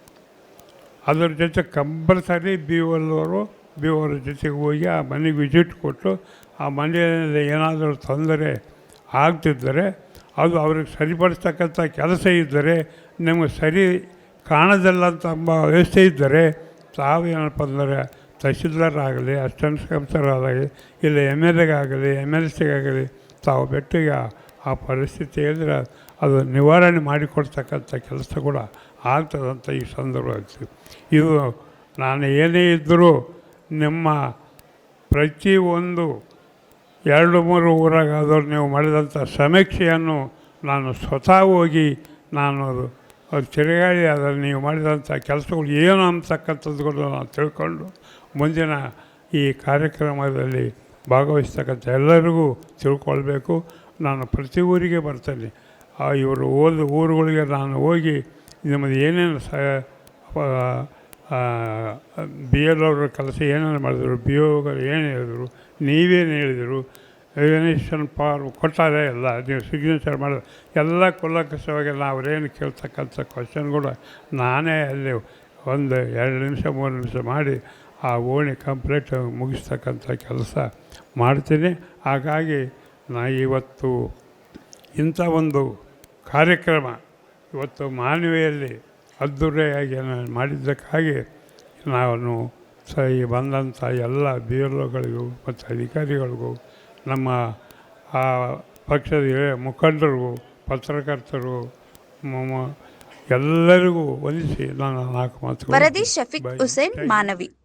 ಅದರ ಜೊತೆ ಕಂಪಲ್ಸರಿ ಬಿ ಅವ್ರ ಜೊತೆಗೆ ಹೋಗಿ ಆ ಮನೆಗೆ ವಿಸಿಟ್ ಕೊಟ್ಟು ಆ ಮನೆಯಲ್ಲಿ ಏನಾದರೂ ತೊಂದರೆ ಆಗ್ತಿದ್ದರೆ ಅದು ಅವ್ರಿಗೆ ಸರಿಪಡಿಸ್ತಕ್ಕಂಥ ಕೆಲಸ ಇದ್ದರೆ, ನಿಮಗೆ ಸರಿ ಕಾಣೋದಿಲ್ಲ ಅಂತ ಎಂಬ ವ್ಯವಸ್ಥೆ ಇದ್ದರೆ ತಾವು ಏನಪ್ಪ ಅಂದರೆ ತಹಶೀಲ್ದಾರ್ ಅಸಿಸ್ಟೆಂಟ್ ಕಮಿಷನರ್ ಆಗಲಿ, ಇಲ್ಲ MLAಗಾಗಲಿ MLCಗಾಗಲಿ ತಾವು ಬೆಟ್ಟಿಗೆ ಆ ಪರಿಸ್ಥಿತಿ ಹೇಳಿದ್ರೆ ಅದು ನಿವಾರಣೆ ಮಾಡಿಕೊಡ್ತಕ್ಕಂಥ ಕೆಲಸ ಕೂಡ ಆಗ್ತದಂತ ಈ ಸಂದರ್ಭದಲ್ಲಿ ಇದು ನಾನು ಏನೇ ಇದ್ದರೂ ನಿಮ್ಮ ಪ್ರತಿಯೊಂದು 2-3 ಊರಾಗಾದರೂ ನೀವು ಮಾಡಿದಂಥ ಸಮೀಕ್ಷೆಯನ್ನು ನಾನು ಸ್ವತಃ ಹೋಗಿ ನಾನು ಅದು ತಿರುಗಾಡಿ ಅದನ್ನು ನೀವು ಮಾಡಿದಂಥ ಕೆಲಸಗಳು ಏನು ಅಂತಕ್ಕಂಥದ್ದುಗಳು ನಾನು ತಿಳ್ಕೊಂಡು ಮುಂದಿನ ಈ ಕಾರ್ಯಕ್ರಮದಲ್ಲಿ ಭಾಗವಹಿಸ್ತಕ್ಕಂಥ ಎಲ್ಲರಿಗೂ ತಿಳ್ಕೊಳ್ಬೇಕು. ನಾನು ಪ್ರತಿ ಊರಿಗೆ ಬರ್ತೇನೆ. ಇವರು ಊರುಗಳಿಗೆ ನಾನು ಹೋಗಿ ನಿಮ್ಮದು ಏನೇನು ಬಿ ಎಲ್ ಅವ್ರ ಕೆಲಸ ಏನೇನು ಮಾಡಿದ್ರು, ಬಿ ಒಗಳು ಏನು ಹೇಳಿದರು, ನೀವೇನು ಹೇಳಿದರು, ರೆವಲ್ಯೂಷನ್ ಪವರ್ ಕೊಟ್ಟಾರೆ ಎಲ್ಲ ನೀವು ಸಿಗ್ನೇಚರ್ ಮಾಡೋದು ಎಲ್ಲ ಕುಲಕಸವಾಗಿ ನಾವ್ರೇನು ಕೇಳ್ತಕ್ಕಂಥ ಕ್ವಶನ್ ಕೂಡ ನಾನೇ ಅಲ್ಲಿ 1-2 ನಿಮಿಷ 3 ನಿಮಿಷ ಮಾಡಿ ಆ ಓಣಿ ಕಂಪ್ಲೀಟ್ ಮುಗಿಸ್ತಕ್ಕಂಥ ಕೆಲಸ ಮಾಡ್ತೀನಿ. ಹಾಗಾಗಿ ನಾ ಇವತ್ತು ಇಂಥ ಒಂದು ಕಾರ್ಯಕ್ರಮ ಇವತ್ತು ಮಾನವಿಯಲ್ಲಿ ಅದ್ದೂರಿಯಾಗಿ ನಾನು ಮಾಡಿದ್ದಕ್ಕಾಗಿ ನಾನು ಈ ಬಂದಂಥ ಎಲ್ಲ ಬಿ ಎಲ್ ಒಗಳಿಗೂ ಮತ್ತು ಅಧಿಕಾರಿಗಳಿಗೂ ನಮ್ಮ ಆ ಪಕ್ಷದ ಮುಖಂಡರಿಗೂ ಪತ್ರಕರ್ತರು ಎಲ್ಲರಿಗೂ ವಂದಿಸಿ ನಾನು 4 ಮಾತುಗಳು ವರದಿ ಶಫೀಕ್ ಹುಸೇನ್, ಮಾನವಿ.